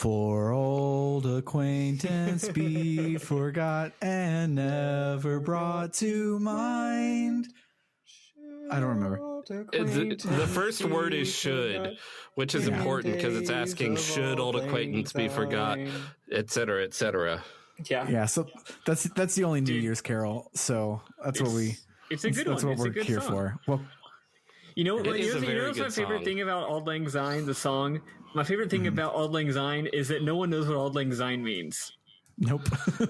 For old acquaintance be forgot and never brought to mind. I don't remember. The first word is should, which is important because it's asking should old acquaintance be forgot, etc., etc. Yeah. So that's the only New Year's Carol. So that's what we. It's a good one. That's what we're here for. Well, you know, what's my favorite thing about Auld Lang Syne, the song? My favorite thing about Auld Lang Syne is that no one knows what Auld Lang Syne means. Nope.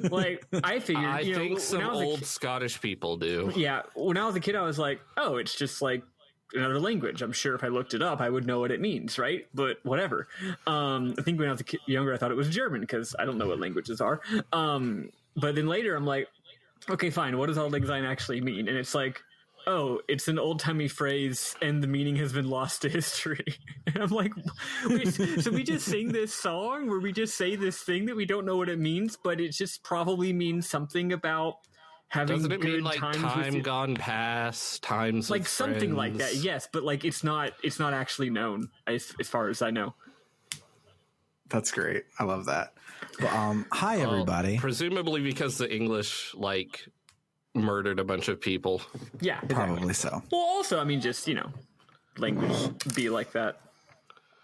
Like, I figured, I think some old Scottish people do. Yeah. When I was a kid, I was like, oh, it's just like another language. I'm sure if I looked it up, I would know what it means, right? But whatever. I think when I was younger, I thought it was German because I don't know what languages are. But then later, I'm like, okay, fine. What does Auld Lang Syne actually mean? And it's like, oh, it's an old-timey phrase, and the meaning has been lost to history. And I'm like, wait, so we just sing this song where we just say this thing that we don't know what it means, but it just probably means something about having Doesn't it good mean like times time with gone past, times like with something friends? like that? Yes, but like it's not actually known as far as I know. That's great. I love that. Well, hi everybody. Presumably because the English like murdered a bunch of people. Yeah, Probably so. Well, also, I mean, just language be like that.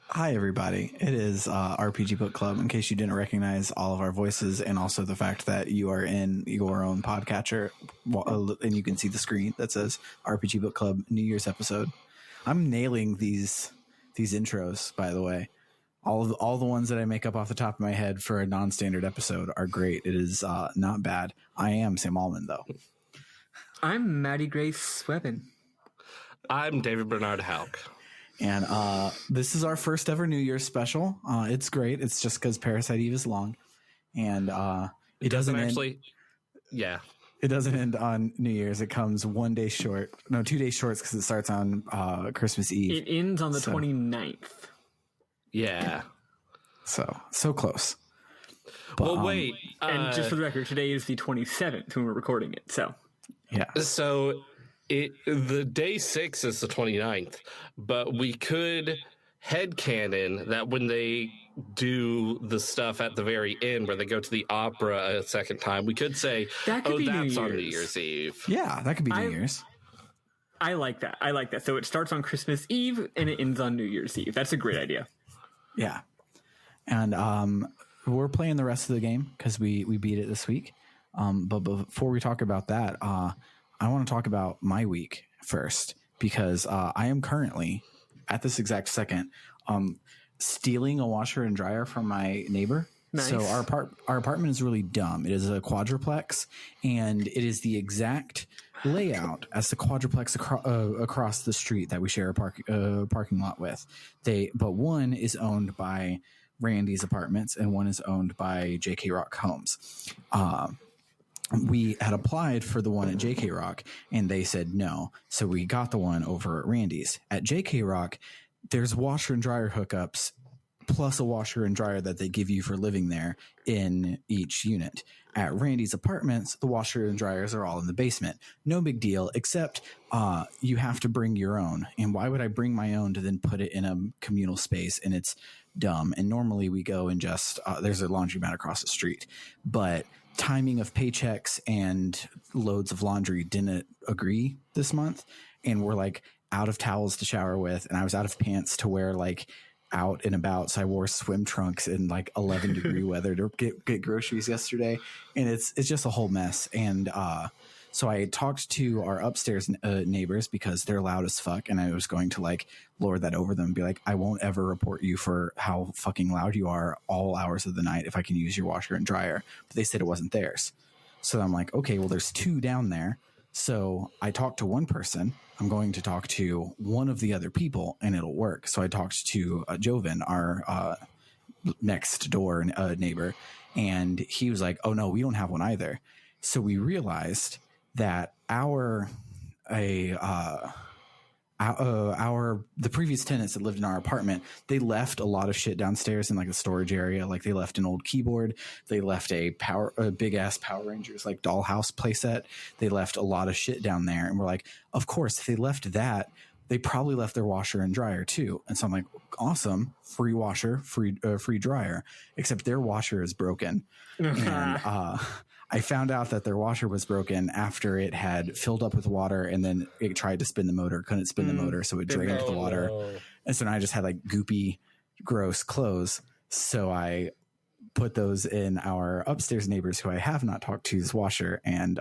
Hi everybody. It is RPG Book Club. In case you didn't recognize all of our voices, and also the fact that you are in your own podcatcher, and you can see the screen that says RPG Book Club New Year's episode. I'm nailing these intros, by the way. All the ones that I make up off the top of my head for a non-standard episode are great. It is not bad. I am Sam Allman, though. I'm Maddy Grace Webben. I'm David Bernard Houck. And this is our first ever New Year's special. It's great. It's just because Parasite Eve is long. And it doesn't actually... Yeah. It doesn't end on New Year's. It comes 1 day short. No, 2 days short because it starts on Christmas Eve. It ends on the 29th. Yeah. So close. But, well, wait. And just for the record, today is the 27th when we're recording it. So, yeah. So the day 6 is the 29th, but we could headcanon that when they do the stuff at the very end where they go to the opera a second time, we could say, that's on New Year's Eve. Yeah, that could be New Year's. I like that. So it starts on Christmas Eve and it ends on New Year's Eve. That's a great idea. Yeah. And we're playing the rest of the game because we beat it this week. But before we talk about that, I want to talk about my week first because I am currently, at this exact second, stealing a washer and dryer from my neighbor. Nice. So our apartment is really dumb. It is a quadruplex, and it is the exact layout as the quadruplex across the street that we share a parking lot with. But one is owned by Randy's Apartments and one is owned by JK Rock Homes. We had applied for the one at JK Rock and they said no. So we got the one over at Randy's. At JK Rock, there's washer and dryer hookups plus a washer and dryer that they give you for living there in each unit. At Randy's Apartments, the washer and dryers are all in the basement. No big deal, except you have to bring your own. And why would I bring my own to then put it in a communal space? And it's dumb. And normally we go and just, there's a laundromat across the street. But timing of paychecks and loads of laundry didn't agree this month. And we're like out of towels to shower with. And I was out of pants to wear like out and about, so I wore swim trunks in like 11 degree weather to get groceries yesterday, and it's just a whole mess. And so I talked to our upstairs neighbors because they're loud as fuck, and I was going to like lord that over them and be like, I won't ever report you for how fucking loud you are all hours of the night if I can use your washer and dryer. But they said it wasn't theirs, so I'm like, okay, well there's two down there. So I talked to one person. I'm going to talk to one of the other people and it'll work. So I talked to Joven, our next door neighbor, and he was like, oh no, we don't have one either. So we realized that the previous tenants that lived in our apartment, they left a lot of shit downstairs in like a storage area. Like they left an old keyboard, they left a big ass Power Rangers like dollhouse playset. They left a lot of shit down there, and we're like, of course, if they left that, they probably left their washer and dryer too. And so I'm like, awesome, free washer, free dryer, except their washer is broken. And I found out that their washer was broken after it had filled up with water, and then it tried to spin the motor, couldn't spin the motor, so it drained the water. No. And so now I just had like goopy, gross clothes. So I put those in our upstairs neighbors, who I have not talked to's washer, and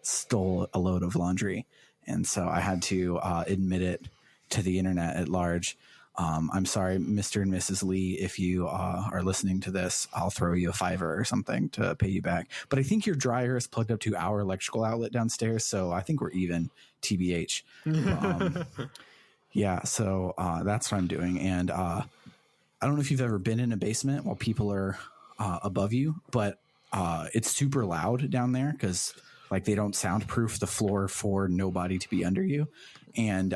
stole a load of laundry. And so I had to admit it to the internet at large. I'm sorry, Mr. and Mrs. Lee, if you are listening to this, I'll throw you a $5 or something to pay you back. But I think your dryer is plugged up to our electrical outlet downstairs, so I think we're even, TBH. Yeah, so that's what I'm doing. And I don't know if you've ever been in a basement while people are above you, but it's super loud down there because like they don't soundproof the floor for nobody to be under you. And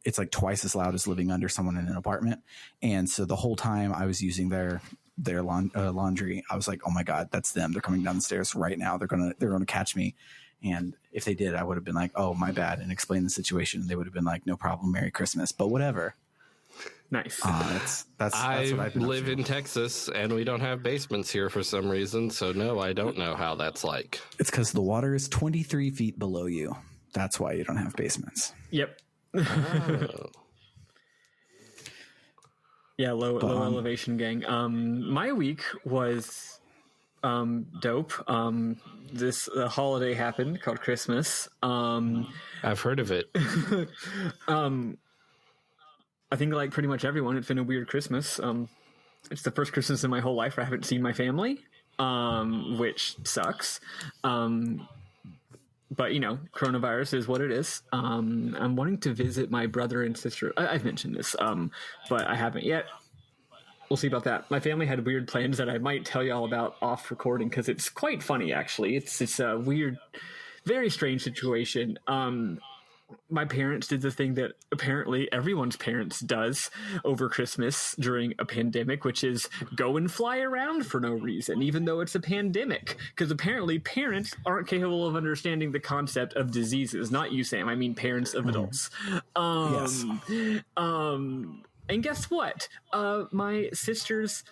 it's like twice as loud as living under someone in an apartment. And so the whole time I was using their laundry, I was like, oh my God, that's them. They're coming down the stairs right now. They're gonna catch me. And if they did, I would have been like, oh, my bad, and explain the situation. They would have been like, no problem, Merry Christmas, but whatever. Nice. That's what I've been live in Texas, and we don't have basements here for some reason. So no, I don't know how that's like. It's because the water is 23 feet below you. That's why you don't have basements. Yep. Oh. Yeah, low elevation gang. My week was dope. This holiday happened called Christmas. I've heard of it. I think like pretty much everyone, it's been a weird Christmas. It's the first Christmas in my whole life where I haven't seen my family, which sucks. But, you know, coronavirus is what it is. I'm wanting to visit my brother and sister. I've mentioned this, but I haven't yet. We'll see about that. My family had weird plans that I might tell you all about off recording because it's quite funny, actually. It's a weird, very strange situation. My parents did the thing that apparently everyone's parents does over Christmas during a pandemic, which is go and fly around for no reason, even though it's a pandemic. Because apparently parents aren't capable of understanding the concept of diseases. Not you, Sam. I mean parents of adults. Yes. And guess what? My sister's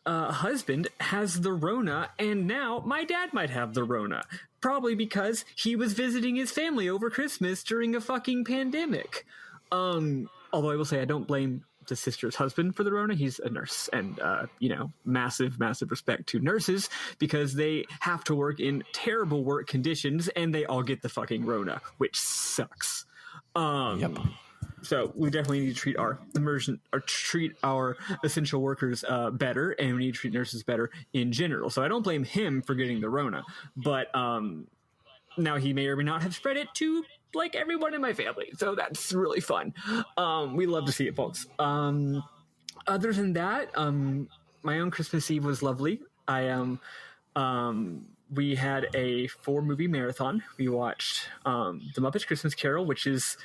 husband has the Rona, and now my dad might have the Rona. Probably because he was visiting his family over Christmas during a fucking pandemic. Although I will say I don't blame the sister's husband for the Rona. He's a nurse, and massive respect to nurses because they have to work in terrible work conditions, and they all get the fucking Rona, which sucks. Yep. So we definitely need to treat our essential workers better, and we need to treat nurses better in general. So I don't blame him for getting the Rona, but now he may or may not have spread it to like everyone in my family. So that's really fun. We love to see it, folks. Other than that, my own Christmas Eve was lovely. We had a 4-movie marathon. We watched The Muppets Christmas Carol, which is.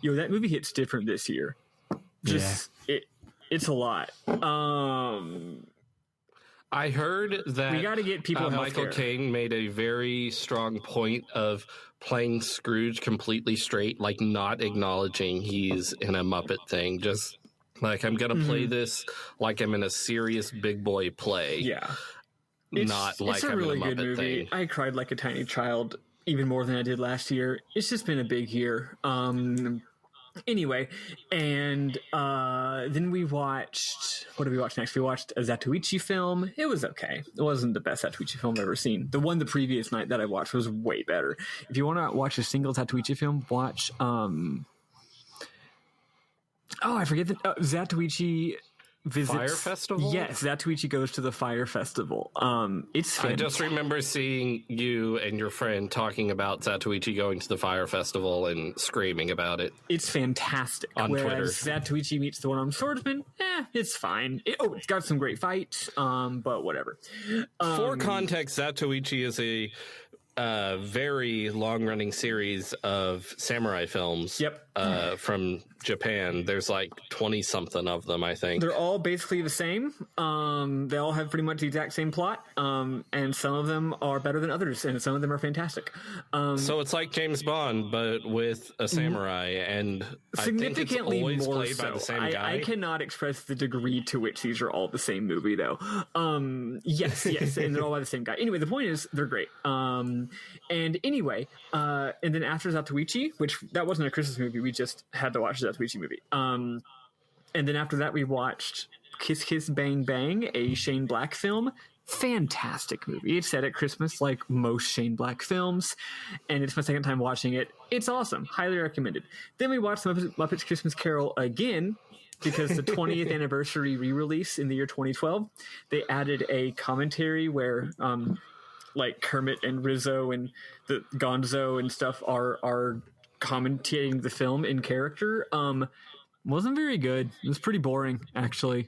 That movie hits different this year. It's a lot. I heard that we got to get people Michael Caine made a very strong point of playing Scrooge completely straight, like not acknowledging he's in a Muppet thing. Just like, I'm going to play this like I'm in a serious big boy play. Yeah. Not like it's a I'm really in a good Muppet movie. thing. I cried like a tiny child. Even more than I did last year. It's just been a big year. Anyway, and then we watched... What did we watch next? We watched a Zatoichi film. It was okay. It wasn't the best Zatoichi film I've ever seen. The one the previous night that I watched was way better. If you want to watch a single Zatoichi film, watch... I forget the... Zatoichi... visits Fire Festival? Yes, Zatoichi goes to the Fire Festival. It's fantastic. I just remember seeing you and your friend talking about Zatoichi going to the Fire Festival and screaming about it. It's fantastic. On Whereas Twitter. Zatoichi meets the One-Armed Swordsman, it's fine. It's got some great fights, but whatever. For context, Zatoichi is a very long-running series of samurai films. Yep. from Japan. There's like 20 something of them, I think. They're all basically the same. They all have pretty much the exact same plot, and some of them are better than others, and some of them are fantastic. So it's like James Bond, but with a samurai, and Significantly I think it's more always played so. by the same guy. I cannot express the degree to which these are all the same movie, though. Yes, and they're all by the same guy. Anyway, the point is they're great. And anyway, and then after Zatoichi, which that wasn't a Christmas movie, we just had to watch the Zatoichi movie. And then after that, we watched Kiss Kiss Bang Bang, a Shane Black film. Fantastic movie. It's set at Christmas like most Shane Black films, and it's my second time watching it. It's awesome. Highly recommended. Then we watched Muppets Christmas Carol again because the 20th anniversary re-release in the year 2012, they added a commentary where like Kermit and Rizzo and the Gonzo and stuff are commentating the film in character. Wasn't very good. It was pretty boring, actually.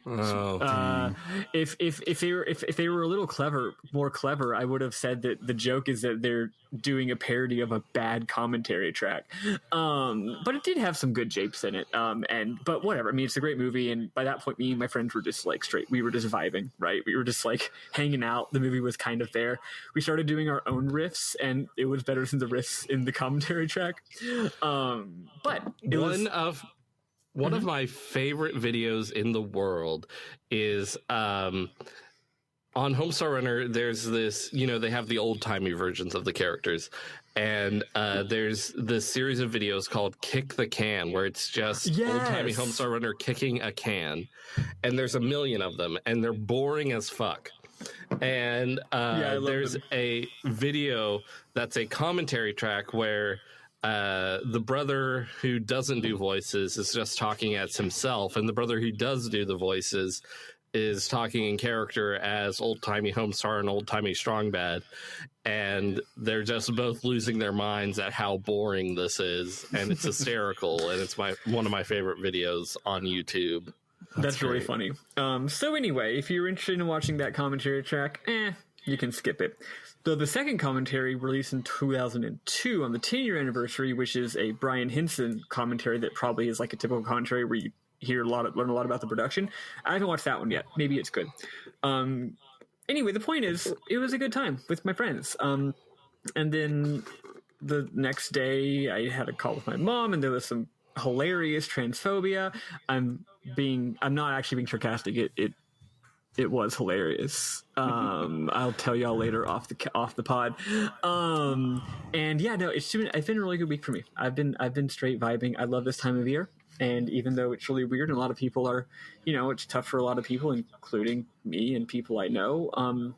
If they were a little more clever, I would have said that the joke is that they're doing a parody of a bad commentary track. But it did have some good japes in it. But whatever. I mean, it's a great movie, and by that point, me and my friends were just like straight. We were just vibing, right? We were just like hanging out. The movie was kind of there. We started doing our own riffs, and it was better than the riffs in the commentary track. But it was one of my favorite videos in the world is on Homestar Runner. There's this, they have the old timey versions of the characters, and there's this series of videos called Kick the Can, where it's just old timey Homestar Runner kicking a can, and there's a million of them, and they're boring as fuck. And there's a video that's a commentary track where the brother who doesn't do voices is just talking as himself, and the brother who does do the voices is talking in character as old-timey Homestar and old-timey Strong Bad, and they're just both losing their minds at how boring this is, and it's hysterical, and it's one of my favorite videos on YouTube. That's really funny. So anyway, if you're interested in watching that commentary track, you can skip it. Though the second commentary released in 2002 on the 10-year anniversary, which is a Brian Henson commentary that probably is like a typical commentary where you learn a lot about the production. I haven't watched that one yet. Maybe it's good. Anyway, the point is, it was a good time with my friends. And then the next day, I had a call with my mom, and there was some hilarious transphobia. I'm not actually being sarcastic. It was hilarious. I'll tell y'all later off the pod. And yeah, no, it's been a really good week for me. I've been straight vibing. I love this time of year. And even though it's really weird and a lot of people are, it's tough for a lot of people, including me and people I know,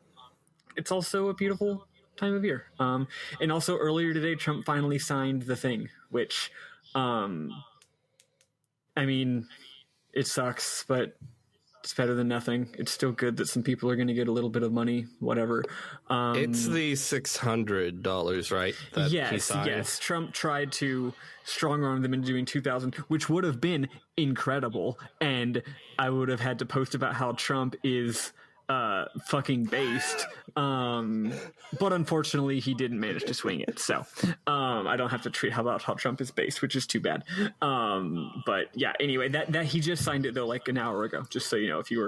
it's also a beautiful time of year. And also earlier today, Trump finally signed the thing, which, I mean, it sucks, but it's better than nothing. It's still good that some people are going to get a little bit of money, whatever. It's the $600, right? Yes. Trump tried to strong arm them into doing 2,000, which would have been incredible. And I would have had to post about how Trump is fucking based. But unfortunately, he didn't manage to swing it. So I don't have to treat how Trump is based, which is too bad. But yeah, anyway, that he just signed it though, like an hour ago. Just so you know, if you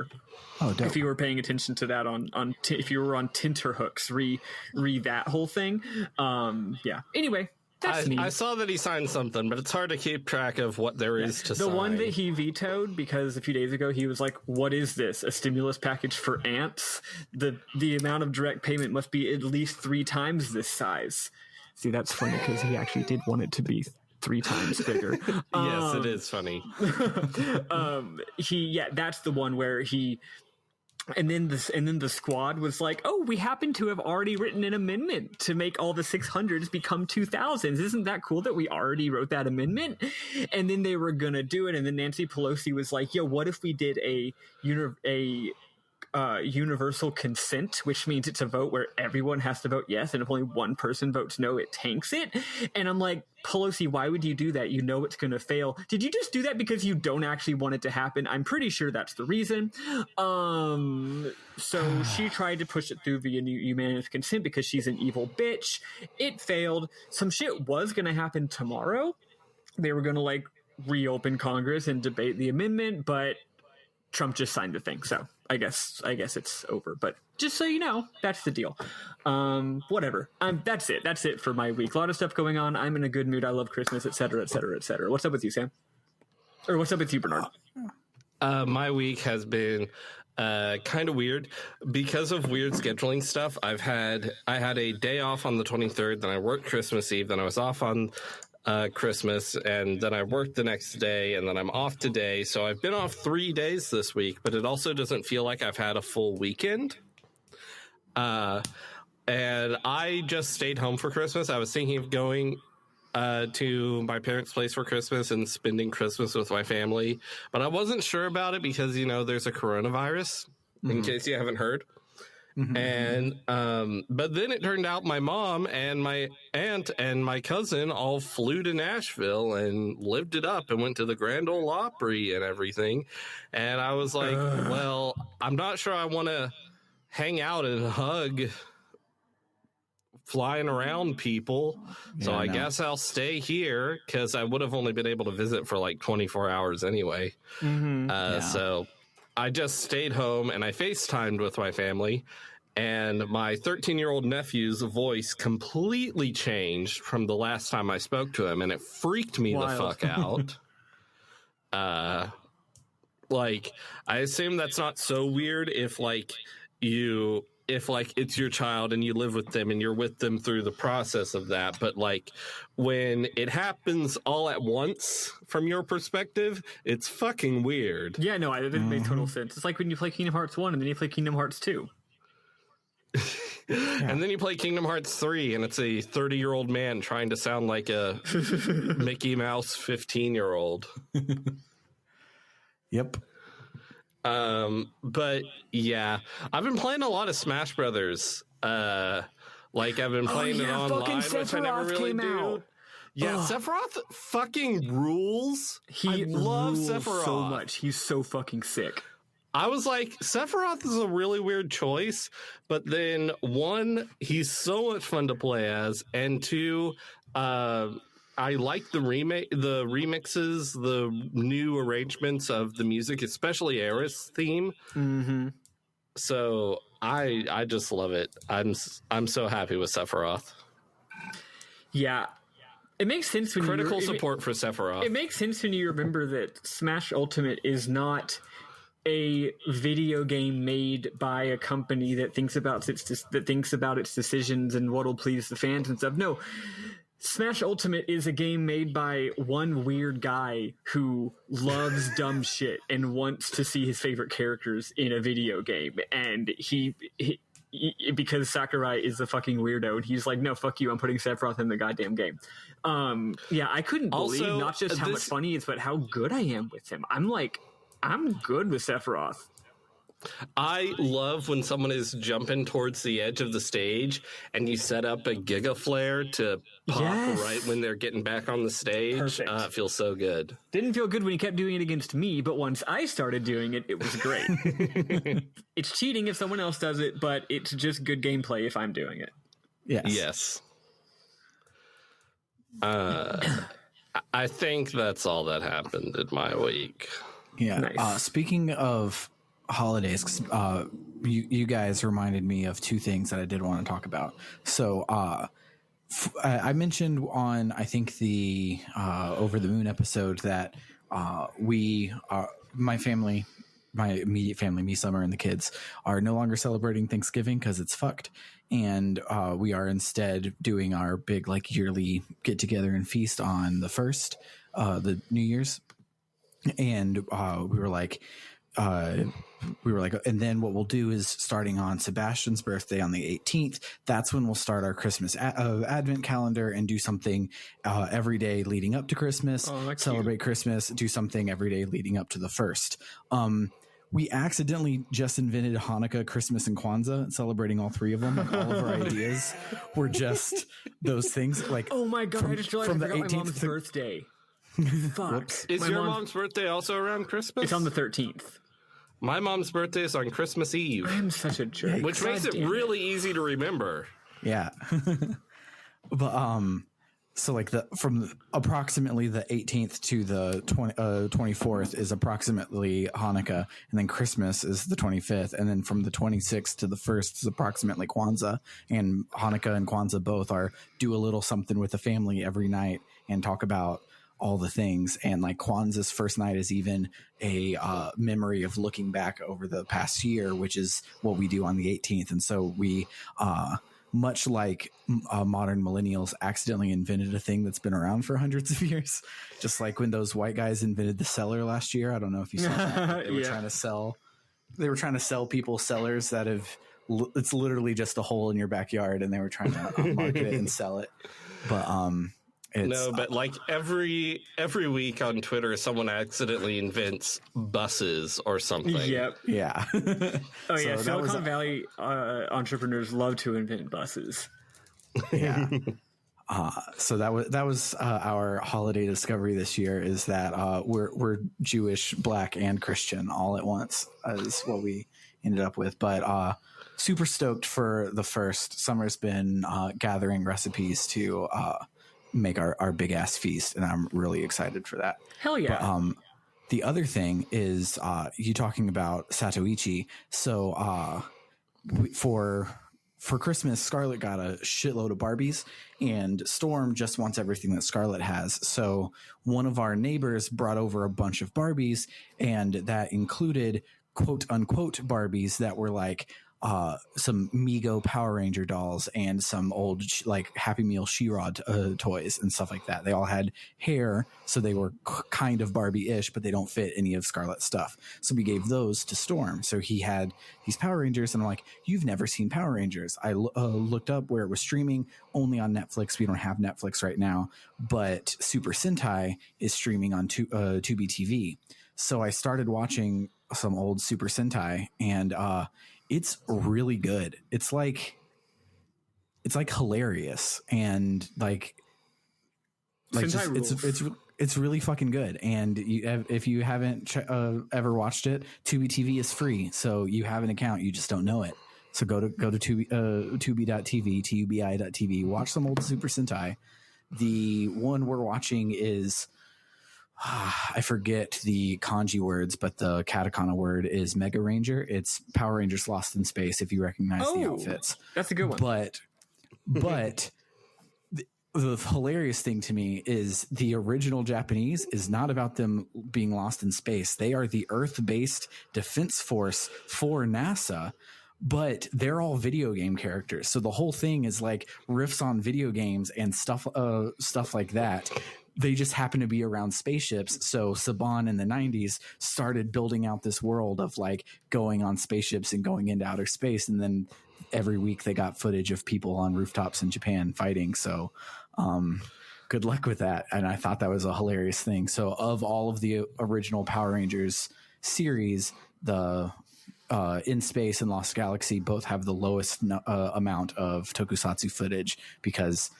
were paying attention to that if you were on Tinterhooks, read that whole thing. Yeah. Anyway. I saw that he signed something, but it's hard to keep track of what there is to sign. The one that he vetoed, because a few days ago he was like, what is this? A stimulus package for ants? The amount of direct payment must be at least 3 times this size. See, that's funny because he actually did want it to be 3 times bigger. Yes, it is funny. That's the one where he... And then the squad was like, oh, we happen to have already written an amendment to make all the 600s become 2000s. Isn't that cool that we already wrote that amendment? And then they were going to do it. And then Nancy Pelosi was like, yo, what if we did a universal consent, which means it's a vote where everyone has to vote yes, and if only one person votes no, it tanks it. And I'm like, Pelosi, why would you do that? You know it's going to fail. Did you just do that because you don't actually want it to happen? I'm pretty sure that's the reason. So she tried to push it through via unanimous consent because she's an evil bitch. It failed. Some shit was going to happen tomorrow they were going to like reopen Congress and debate the amendment, but Trump just signed the thing. So I guess it's over. But just so you know, that's the deal. Whatever. That's it. That's it for my week. A lot of stuff going on. I'm in a good mood. I love Christmas, etc., etc., etc. What's up with you, Sam? Or what's up with you, Bernard? My week has been kind of weird because of weird scheduling stuff. I had a day off on the 23rd, then I worked Christmas Eve, then I was off on Christmas, and then I worked the next day, and then I'm off today. So I've been off 3 days this week, but it also doesn't feel like I've had a full weekend. And I just stayed home for Christmas. I was thinking of going to my parents' place for Christmas and spending Christmas with my family, but I wasn't sure about it because, you know, there's a coronavirus, in case you haven't heard. And but then it turned out my mom and my aunt and my cousin all flew to Nashville and lived it up and went to the Grand Ole Opry and everything. And I was like, well, I'm not sure I want to hang out and hug flying around people. So I guess I'll stay here because I would have only been able to visit for like 24 hours anyway. So I just stayed home and I FaceTimed with my family, and my 13-year-old nephew's voice completely changed from the last time I spoke to him, and it freaked me the fuck out. Like, I assume that's not so weird if it's your child and you live with them and you're with them through the process of that. But like when it happens all at once from your perspective, it's fucking weird. Yeah, no, it makes total sense. It's like when you play Kingdom Hearts 1 and then you play Kingdom Hearts 2. And then you play Kingdom Hearts 3 and it's a 30-year-old man trying to sound like a Mickey Mouse 15-year-old. Yep. But yeah, I've been playing a lot of Smash Brothers. Like I've been playing it online, which I never really do. Out. Yeah, Sephiroth fucking rules. I love Sephiroth so much. He's so fucking sick. I was like, Sephiroth is a really weird choice, but then one, he's so much fun to play as, and two, I like the remixes, the new arrangements of the music, especially Aerith's theme. So I just love it. I'm so happy with Sephiroth. Yeah. It makes sense when critical support for Sephiroth. It makes sense when you remember that Smash Ultimate is not a video game made by a company that thinks about its decisions and what'll please the fans and stuff. No, Smash Ultimate is a game made by one weird guy who loves dumb shit and wants to see his favorite characters in a video game, and he because Sakurai is a fucking weirdo, and he's like, no, fuck you, I'm putting Sephiroth in the goddamn game. Yeah, I couldn't believe not just how much fun he is, but how good I am with him. I'm good with Sephiroth. I love when someone is jumping towards the edge of the stage and you set up a Giga Flare to pop right when they're getting back on the stage. It feels so good. Didn't feel good when he kept doing it against me, but once I started doing it, it was great. It's cheating if someone else does it, but it's just good gameplay if I'm doing it. Yes. I think that's all that happened in my week. Yeah. Nice. Speaking of holidays, you guys reminded me of two things that I did want to talk about. So I mentioned on, I think, the Over the Moon episode that my family, my immediate family, me, Summer, and the kids are no longer celebrating Thanksgiving because it's fucked. And we are instead doing our big like yearly get together and feast on the 1st, the New Year's. And we were like, and then what we'll do is starting on Sebastian's birthday on the 18th, that's when we'll start our Christmas advent calendar and do something every day leading up to Christmas, celebrate Christmas, do something every day leading up to the 1st. We accidentally just invented Hanukkah, Christmas, and Kwanzaa, celebrating all three of them. Like all of our ideas were just those things. Like, oh my God, I just realized I forgot my mom's birthday. Fuck. Is your mom's birthday also around Christmas? It's on the 13th. My mom's birthday is on Christmas Eve. I'm such a jerk. Which makes it really easy to remember. Yeah. But So like from approximately the 18th to the 24th is approximately Hanukkah, and then Christmas is the 25th, and then from the 26th to the 1st is approximately Kwanzaa. And Hanukkah and Kwanzaa both are do a little something with the family every night and talk about all the things. And like Kwanzaa's first night is even a memory of looking back over the past year, which is what we do on the 18th. And so we much like modern millennials accidentally invented a thing that's been around for hundreds of years. Just like when those white guys invented the cellar last year. I don't know if you saw that. They were trying to sell people cellars that have, it's literally just a hole in your backyard, and they were trying to market it and sell it. But, but like every week on Twitter, someone accidentally invents buses or something. Yep. Yeah. Oh yeah, Silicon Valley entrepreneurs love to invent buses. Yeah. So that was our holiday discovery this year, is that we're Jewish, Black, and Christian all at once is what we ended up with. But super stoked for the first. Summer's been gathering recipes to make our big ass feast, and I'm really excited for that. Hell yeah. But, the other thing is you talking about Satoichi. So for Christmas, Scarlett got a shitload of Barbies, and Storm just wants everything that Scarlett has. So one of our neighbors brought over a bunch of Barbies, and that included quote unquote Barbies that were like some Mego Power Ranger dolls and some old like Happy Meal She-Ra toys and stuff like that. They all had hair, so they were kind of Barbie-ish, but they don't fit any of Scarlett's stuff. So we gave those to Storm. So he had these Power Rangers, and I'm like, you've never seen Power Rangers. I looked up where it was streaming, only on Netflix. We don't have Netflix right now, but Super Sentai is streaming on Tubi TV. So I started watching some old Super Sentai, and it's really good. It's like hilarious, and like it's really fucking good. And if you haven't ever watched it, Tubi TV is free, so you have an account, you just don't know it. So go to Tubi.tv, tubi.tv, watch some old Super Sentai. The one we're watching is I forget the kanji words, but the katakana word is Mega Ranger. It's Power Rangers Lost in Space, if you recognize the outfits. That's a good one. But the hilarious thing to me is the original Japanese is not about them being lost in space. They are the Earth-based defense force for NASA, but they're all video game characters. So the whole thing is like riffs on video games and stuff like that. They just happen to be around spaceships. So Saban in the 90s started building out this world of like going on spaceships and going into outer space. And then every week they got footage of people on rooftops in Japan fighting. So good luck with that. And I thought that was a hilarious thing. So of all of the original Power Rangers series, the In Space and Lost Galaxy both have the lowest amount of tokusatsu footage because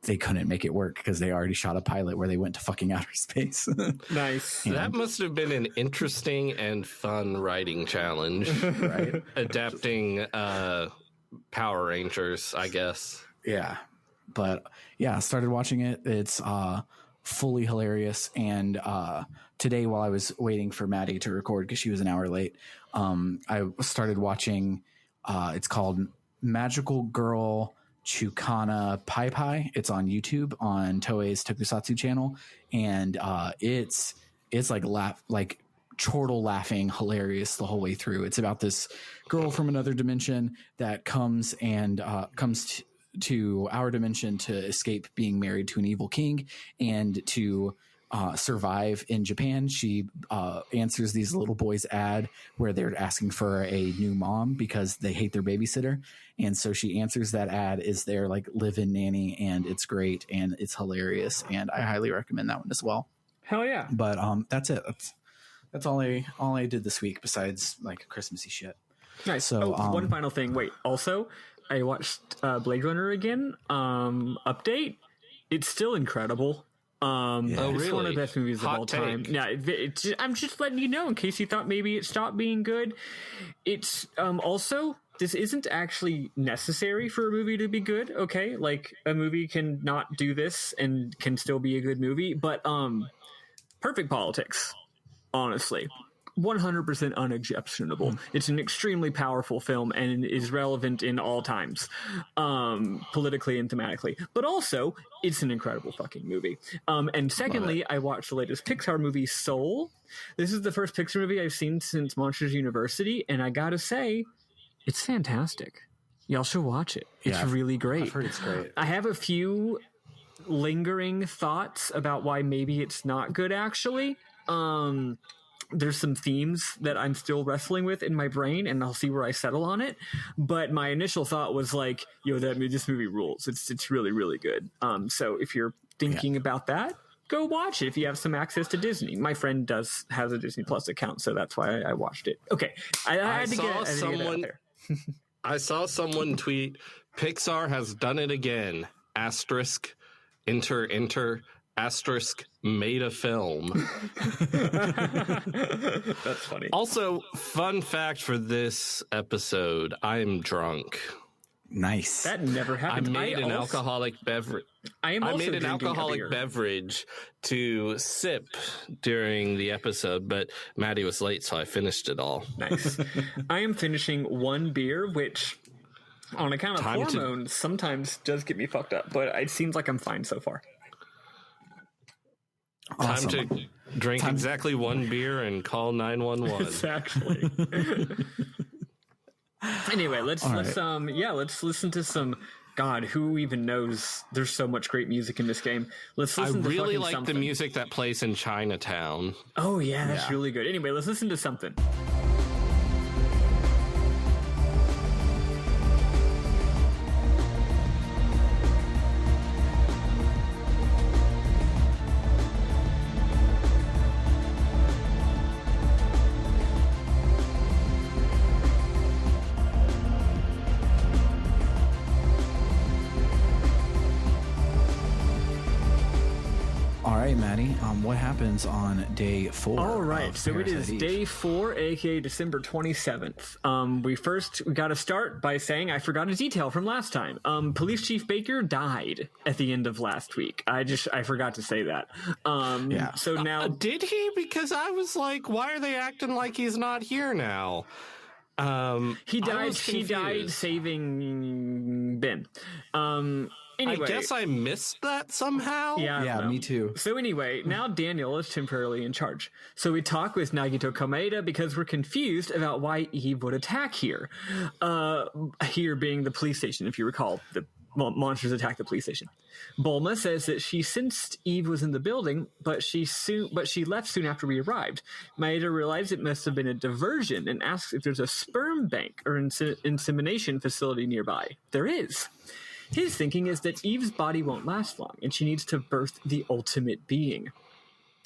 they couldn't make it work because they already shot a pilot where they went to fucking outer space. Nice. That must have been an interesting and fun writing challenge. Right? Adapting Power Rangers, I guess. Yeah. But yeah, started watching it. It's fully hilarious. And today, while I was waiting for Maddy to record because she was an hour late, I started watching, it's called Magical Girl Chukana Pai Pai. It's on YouTube on Toei's Tokusatsu channel, and it's like chortle laughing, hilarious the whole way through. It's about this girl from another dimension that comes to our dimension to escape being married to an evil king and to survive in Japan. She answers these little boys' ad where they're asking for a new mom because they hate their babysitter. And so she answers that ad as their like live-in nanny, and it's great and it's hilarious. And I highly recommend that one as well. Hell yeah. But that's it. That's all I did this week besides like Christmassy shit. Nice. So one final thing. Wait, also I watched Blade Runner again. Update. It's still incredible. It's one of the best movies of all time. Yeah, I'm just letting you know in case you thought maybe it stopped being good. It's also this isn't actually necessary for a movie to be good, okay? Like, a movie can not do this and can still be a good movie, but Perfect Politics, honestly. 100% unexceptionable. It's an extremely powerful film and is relevant in all times, politically and thematically. But also, it's an incredible fucking movie. And secondly, I watched the latest Pixar movie, Soul. This is the first Pixar movie I've seen since Monsters University, and I gotta say, it's fantastic. Y'all should watch it. It's really great. I've heard it's great. I have a few lingering thoughts about why maybe it's not good, actually. There's some themes that I'm still wrestling with in my brain, and I'll see where I settle on it. But my initial thought was like, yo, this movie rules. It's really, really good. So if you're thinking about that, go watch it if you have some access to Disney. My friend has a Disney Plus account, so that's why I watched it. Okay. I had to get that out there. I saw someone tweet, Pixar has done it again. Asterisk, enter, asterisk, made a film. That's funny. Also, fun fact for this episode, I'm drunk. Nice. That never happened. I made an alcoholic beverage. I made an alcoholic beverage to sip during the episode, but Maddy was late, so I finished it all. Nice. I am finishing one beer, which, on account of hormones, sometimes does get me fucked up, but it seems like I'm fine so far. Awesome. Time to drink exactly one beer and call 911. Exactly. Anyway, let's listen to some. God, who even knows? There's so much great music in this game. Let's listen to really like something. the music that plays in Chinatown. Oh yeah, that's really good. Anyway, let's listen to something. Maddy, what happens on day 4? All right, so it is Eve? day 4, aka December 27th. We got to start by saying I forgot a detail from last time. Police Chief Baker died at the end of last week. I forgot to say that. So now, did he? Because I was like, why are they acting like he's not here now? He died saving Ben. Anyway, I guess I missed that somehow. Yeah, me too. So anyway, now Daniel is temporarily in charge. So we talk with Nagito Komaeda because we're confused about why Eve would attack here. Here being the police station, if you recall, the monsters attacked the police station. Bulma says that she sensed Eve was in the building, but she left soon after we arrived. Maeda realized it must have been a diversion and asks if there's a sperm bank or insemination facility nearby. There is. His thinking is that Eve's body won't last long, and she needs to birth the ultimate being.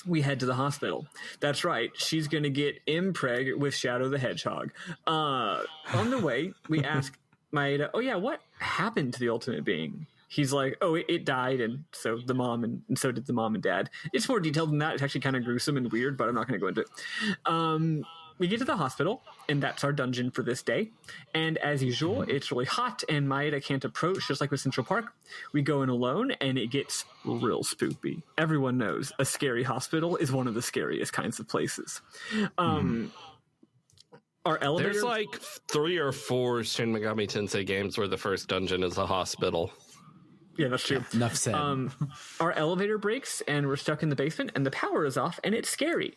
We head to the hospital. That's right, she's going to get impreg with Shadow the Hedgehog. On the way, we ask Maeda, oh yeah, what happened to the ultimate being? He's like, oh, it died, and so did the mom and dad. It's more detailed than that. It's actually kind of gruesome and weird, but I'm not going to go into it. We get to the hospital, and that's our dungeon for this day. And as usual, it's really hot, and Maeda can't approach, just like with Central Park. We go in alone, and it gets real spoopy. Everyone knows a scary hospital is one of the scariest kinds of places. Our elevator... There's like 3 or 4 Shin Megami Tensei games where the first dungeon is a hospital. Yeah, that's true. Enough said. Our elevator breaks, and we're stuck in the basement, and the power is off, and it's scary.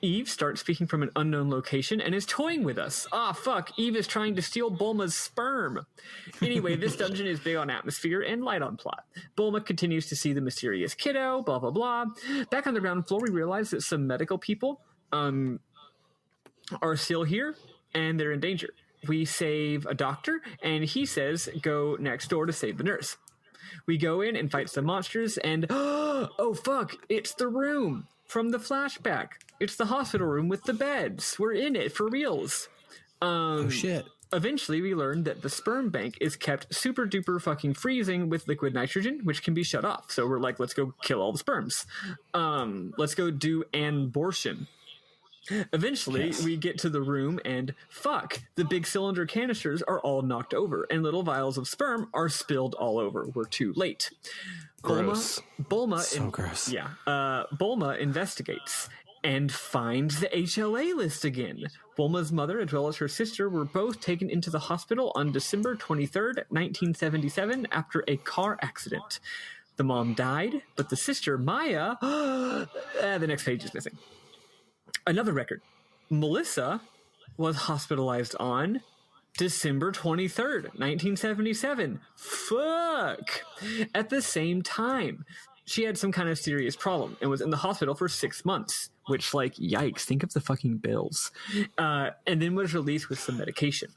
Eve starts speaking from an unknown location and is toying with us. Ah, fuck, Eve is trying to steal Bulma's sperm. Anyway, this dungeon is big on atmosphere and light on plot. Bulma continues to see the mysterious kiddo, blah, blah, blah. Back on the ground floor, we realize that some medical people are still here, and they're in danger. We save a doctor, and he says, go next door to save the nurse. We go in and fight some monsters, and oh fuck, it's the room from the flashback. It's the hospital room with the beds. We're in it for reals. Oh shit. Eventually, we learn that the sperm bank is kept super duper fucking freezing with liquid nitrogen, which can be shut off. So we're like, let's go kill all the sperms. Let's go do an abortion. Eventually, we get to the room and fuck, the big cylinder canisters are all knocked over and little vials of sperm are spilled all over. We're too late. Gross. So gross. Yeah. Bulma investigates and finds the HLA list again. Bulma's mother, as well as her sister, were both taken into the hospital on December 23rd, 1977, after a car accident. The mom died, but the sister, Maya, the next page is missing. Another record. Melissa was hospitalized on December 23rd, 1977. Fuck! At the same time, she had some kind of serious problem and was in the hospital for 6 months, which, like, yikes, think of the fucking bills. And then was released with some medication.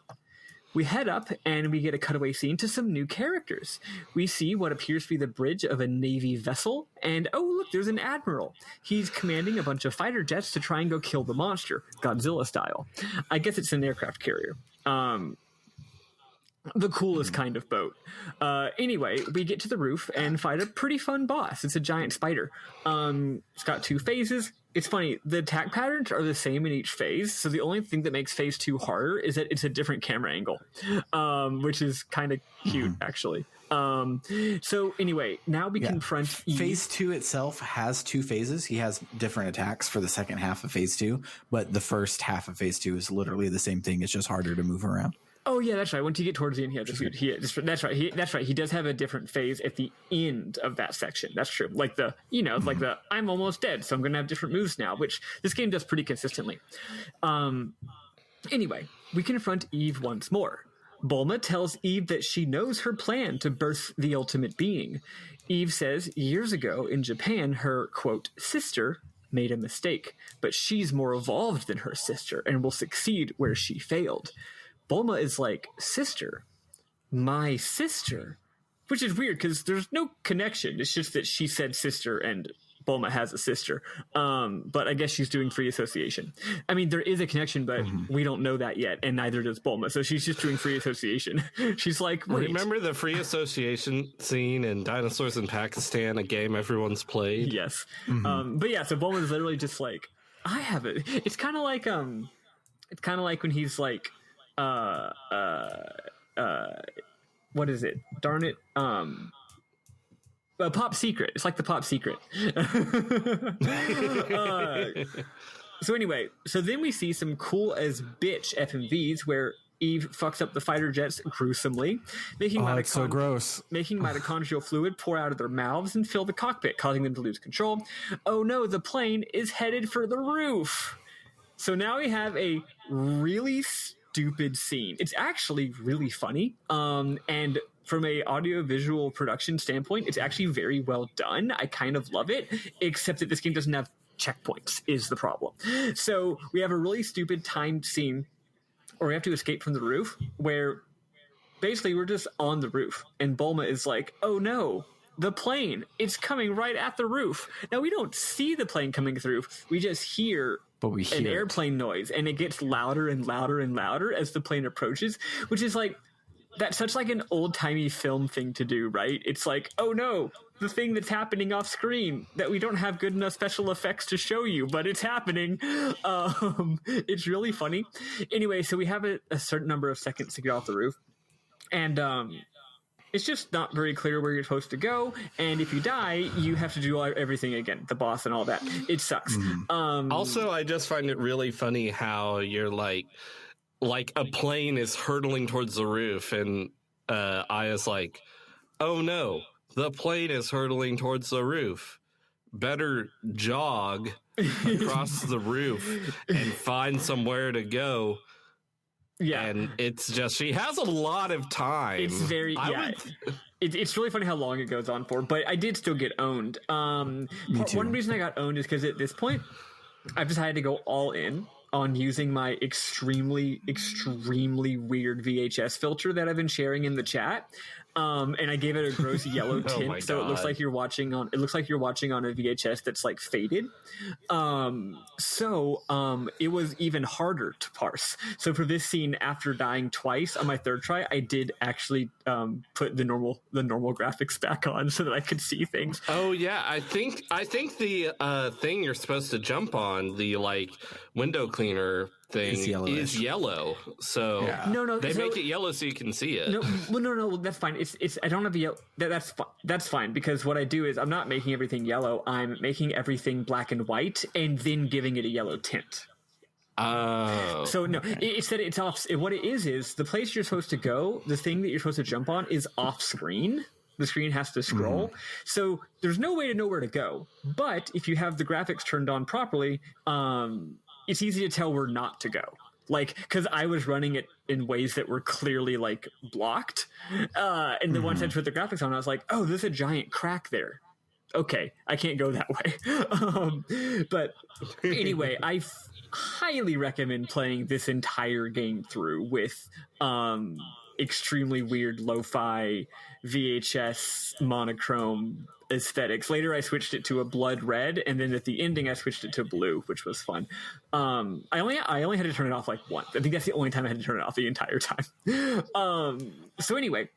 We head up and we get a cutaway scene to some new characters. We see what appears to be the bridge of a Navy vessel, and oh, look, there's an admiral. He's commanding a bunch of fighter jets to try and go kill the monster, Godzilla style. I guess it's an aircraft carrier. The coolest kind of boat. Anyway, we get to the roof and fight a pretty fun boss. It's a giant spider. It's got 2 phases. It's funny, the attack patterns are the same in each phase, so the only thing that makes phase 2 harder is that it's a different camera angle, which is kind of cute, actually. So anyway, now we confront Eve. Phase 2 itself has 2 phases. He has different attacks for the second half of phase 2, but the first half of phase 2 is literally the same thing. It's just harder to move around. Oh yeah, that's right. Once you get towards the end, that's right. That's right. He does have a different phase at the end of that section. That's true. Like the I'm almost dead, so I'm going to have different moves now, which this game does pretty consistently. Anyway, we confront Eve once more. Bulma tells Eve that she knows her plan to birth the ultimate being. Eve says years ago in Japan, her, quote, sister made a mistake, but she's more evolved than her sister and will succeed where she failed. Bulma is like, sister? My sister? Which is weird because there's no connection. It's just that she said sister and Bulma has a sister. But I guess she's doing free association. I mean, there is a connection, but we don't know that yet, and neither does Bulma. So she's just doing free association. She's like, wait. Remember the free association scene in Dinosaurs in Pakistan, a game everyone's played? Yes. But yeah, so Bulma's literally just like, I have it. It's kind of like when he's like, what is it? Darn it. Pop Secret. It's like the Pop Secret. So anyway, so then we see some cool as bitch FMVs where Eve fucks up the fighter jets gruesomely, making it's so gross. Making mitochondrial fluid pour out of their mouths and fill the cockpit, causing them to lose control. Oh no, the plane is headed for the roof. So now we have a really stupid scene. It's actually really funny. And from a audio-visual production standpoint, it's actually very well done. I kind of love it, except that this game doesn't have checkpoints is the problem. So we have a really stupid timed scene where we have to escape from the roof, where basically we're just on the roof, and Bulma is like, oh no, the plane, it's coming right at the roof. Now, we don't see the plane coming through. We just hear an airplane noise, and it gets louder and louder and louder as the plane approaches, which is like, that's such like an old-timey film thing to do, right? It's like, oh no, the thing that's happening off screen that we don't have good enough special effects to show you, but it's happening. It's really funny. Anyway, so we have a certain number of seconds to get off the roof, and it's just not very clear where you're supposed to go, and if you die, you have to do everything again, the boss and all that. It sucks. Also, I just find it really funny how you're like a plane is hurtling towards the roof, and Aya's like, oh no, the plane is hurtling towards the roof. Better jog across the roof and find somewhere to go. Yeah. And it's just, she has a lot of time. It's very, it's really funny how long it goes on for, but I did still get owned. One reason I got owned is because at this point, I've decided to go all in on using my extremely, extremely weird VHS filter that I've been sharing in the chat. and I gave it a gross yellow Oh my tint, so it looks God. like you're watching on. It looks like you're watching on a VHS that's like faded. It was even harder to parse. So for this scene, after dying twice on my third try, I did actually put the normal graphics back on so that I could see things. Oh yeah, I think the thing you're supposed to jump on, the like window cleaner thing, is yellow. So No, they make it yellow so you can see it. No, that's fine. It's I don't have the yellow. That's fine, because what I do is I'm not making everything yellow. I'm making everything black and white and then giving it a yellow tint. Oh. So no, it said it's off. What it is the place you're supposed to go, the thing that you're supposed to jump on is off screen. The screen has to scroll. So there's no way to know where to go. But if you have the graphics turned on properly, it's easy to tell where not to go. Like, because I was running it in ways that were clearly like blocked. And then once I put the graphics on, I was like, oh, there's a giant crack there. Okay, I can't go that way. But anyway, I highly recommend playing this entire game through with extremely weird lo-fi VHS monochrome aesthetics. Later I switched it to a blood red, and then at the ending I switched it to blue, which was fun. I only had to turn it off like once. I think that's the only time I had to turn it off the entire time. So anyway,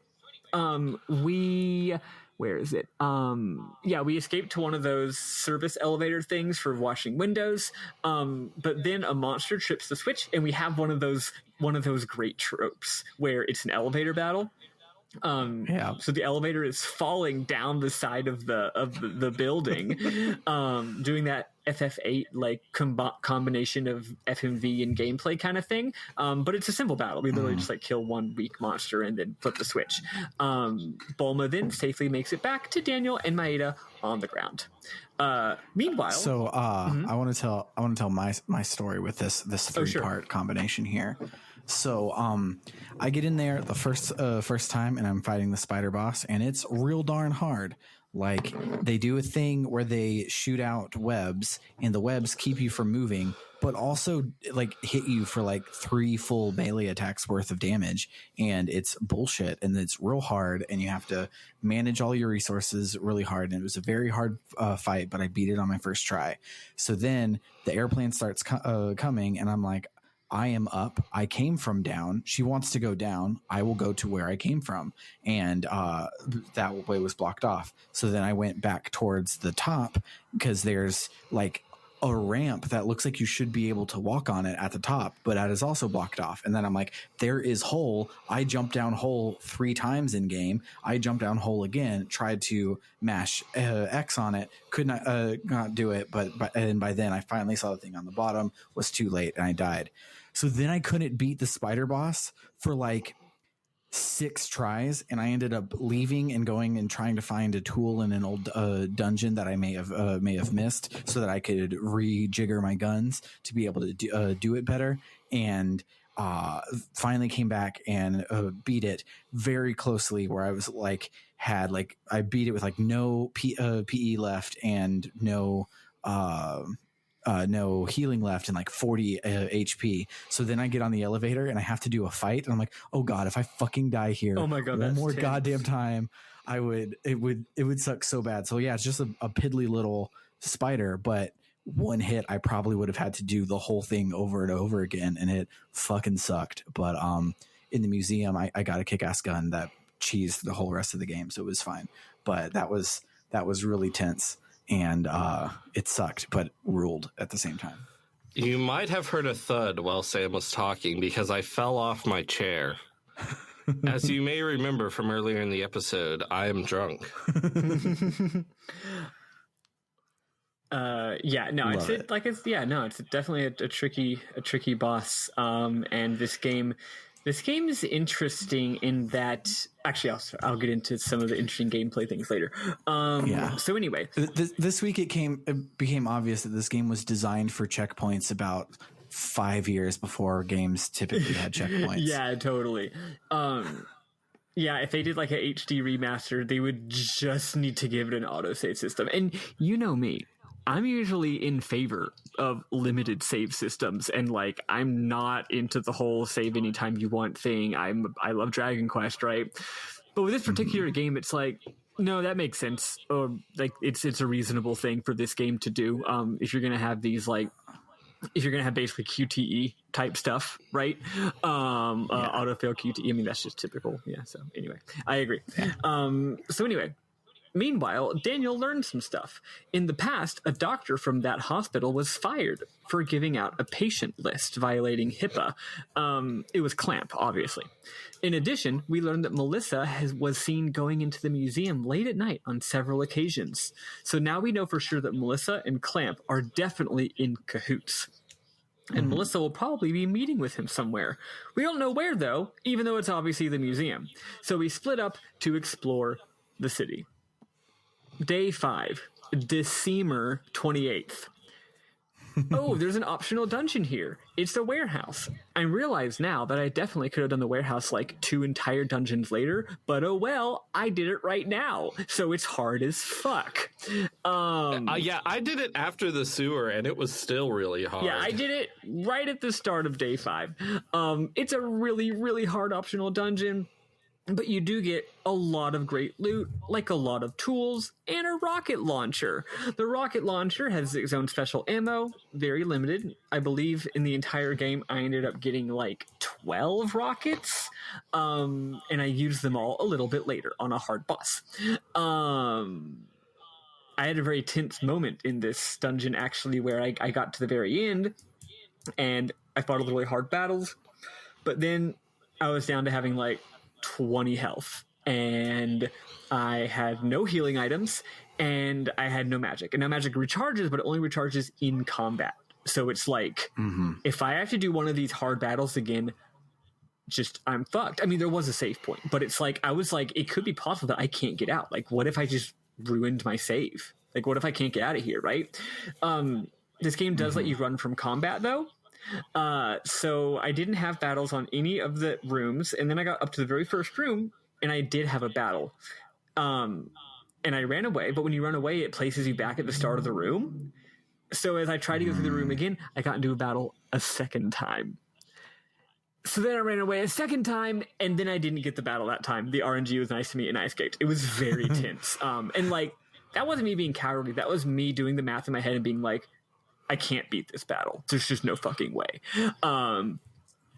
where is it? We escaped to one of those service elevator things for washing windows. But then a monster trips the switch, and we have one of those great tropes where it's an elevator battle. So the elevator is falling down the side of the building, doing that FF8 like combination of FMV and gameplay kind of thing. But it's a simple battle. We literally just like kill one weak monster and then flip the switch. Bulma then safely makes it back to Daniel and Maeda on the ground. Meanwhile, so I want to tell my story with this 3-part combination here. So I get in there the first time, and I'm fighting the spider boss, and it's real darn hard. Like, they do a thing where they shoot out webs, and the webs keep you from moving, but also like hit you for like 3 full melee attacks worth of damage. And it's bullshit, and it's real hard, and you have to manage all your resources really hard. And it was a very hard fight, but I beat it on my first try. So then the airplane starts coming, and I'm like, I am up. I came from down. She wants to go down. I will go to where I came from. And that way was blocked off. So then I went back towards the top, because there's like a ramp that looks like you should be able to walk on it at the top, but that is also blocked off. And then I'm like, there is hole. I jumped down hole 3 times in game. I jumped down hole again, tried to mash X on it, could not do it. But by then I finally saw the thing on the bottom, was too late, and I died. So then I couldn't beat the spider boss for like 6 tries, and I ended up leaving and going and trying to find a tool in an old dungeon that I may have missed, so that I could rejigger my guns to be able to do it better. And finally came back and beat it very closely, where I was like I beat it with like no PE left and no healing left and like 40 HP. So then I get on the elevator and I have to do a fight, and I'm like, oh god, if I fucking die here, oh my god, one more goddamn time, it would suck so bad. So yeah, it's just a piddly little spider, but one hit I probably would have had to do the whole thing over and over again, and it fucking sucked. But in the museum I got a kick-ass gun that cheesed the whole rest of the game, so it was fine. But that was really tense. And it sucked, but ruled at the same time. You might have heard a thud while Sam was talking, because I fell off my chair. As you may remember from earlier in the episode, I am drunk. It's definitely a tricky boss. And this game is interesting in that. Actually, I'll get into some of the interesting gameplay things later. So anyway, this week it became obvious that this game was designed for checkpoints about 5 years before games typically had checkpoints. Yeah, totally. If they did like a HD remaster, they would just need to give it an autosave system. And you know me, I'm usually in favor of limited save systems, and like I'm not into the whole save anytime you want thing. I love Dragon Quest, right? But with this particular game, it's like, no, that makes sense. Or like it's a reasonable thing for this game to do. If you're gonna have these like, if you're gonna have basically QTE type stuff, right? Autofill QTE. I mean, that's just typical. Yeah. So anyway, I agree. So anyway. Meanwhile, Daniel learned some stuff. In the past, a doctor from that hospital was fired for giving out a patient list, violating HIPAA. It was Clamp, obviously. In addition, we learned that Melissa was seen going into the museum late at night on several occasions. So now we know for sure that Melissa and Clamp are definitely in cahoots. And Melissa will probably be meeting with him somewhere. We don't know where, though, even though it's obviously the museum. So we split up to explore the city. Day 5, December 28th. Oh, there's an optional dungeon here. It's a warehouse. I realize now that I definitely could have done the warehouse like 2 entire dungeons later, but oh well, I did it right now. So it's hard as fuck. Yeah, I did it after the sewer and it was still really hard. Yeah, I did it right at the start of day 5. It's a really, really hard optional dungeon. But you do get a lot of great loot, like a lot of tools, and a rocket launcher. The rocket launcher has its own special ammo, very limited. I believe in the entire game I ended up getting like 12 rockets, and I used them all a little bit later on a hard boss. I had a very tense moment in this dungeon, actually, where I got to the very end, and I fought all the really hard battles, but then I was down to having like 20 health, and I had no healing items, and I had no magic. And now magic recharges, but it only recharges in combat. So it's like, if I have to do one of these hard battles again, I'm fucked. I mean, there was a save point, but it's like, I was like, it could be possible that I can't get out. Like, what if I just ruined my save? Like, what if I can't get out of here, right? This game does let you run from combat, though. So I didn't have battles on any of the rooms, and then I got up to the very first room, and I did have a battle. And I ran away, but when you run away, it places you back at the start of the room. So as I tried to go through the room again, I got into a battle a second time. So then I ran away a second time, and then I didn't get the battle that time. The RNG was nice to me, and I escaped. It was very tense. And like, that wasn't me being cowardly. That was me doing the math in my head and being like, I can't beat this battle. There's just no fucking way.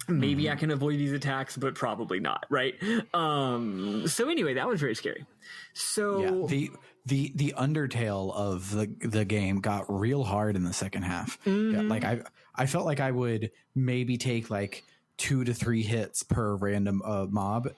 Maybe I can avoid these attacks, but probably not, right? So anyway, that was very scary. So yeah, the Undertale of the game got real hard in the second half. Yeah, like I felt like I would maybe take like 2 to 3 hits per random mob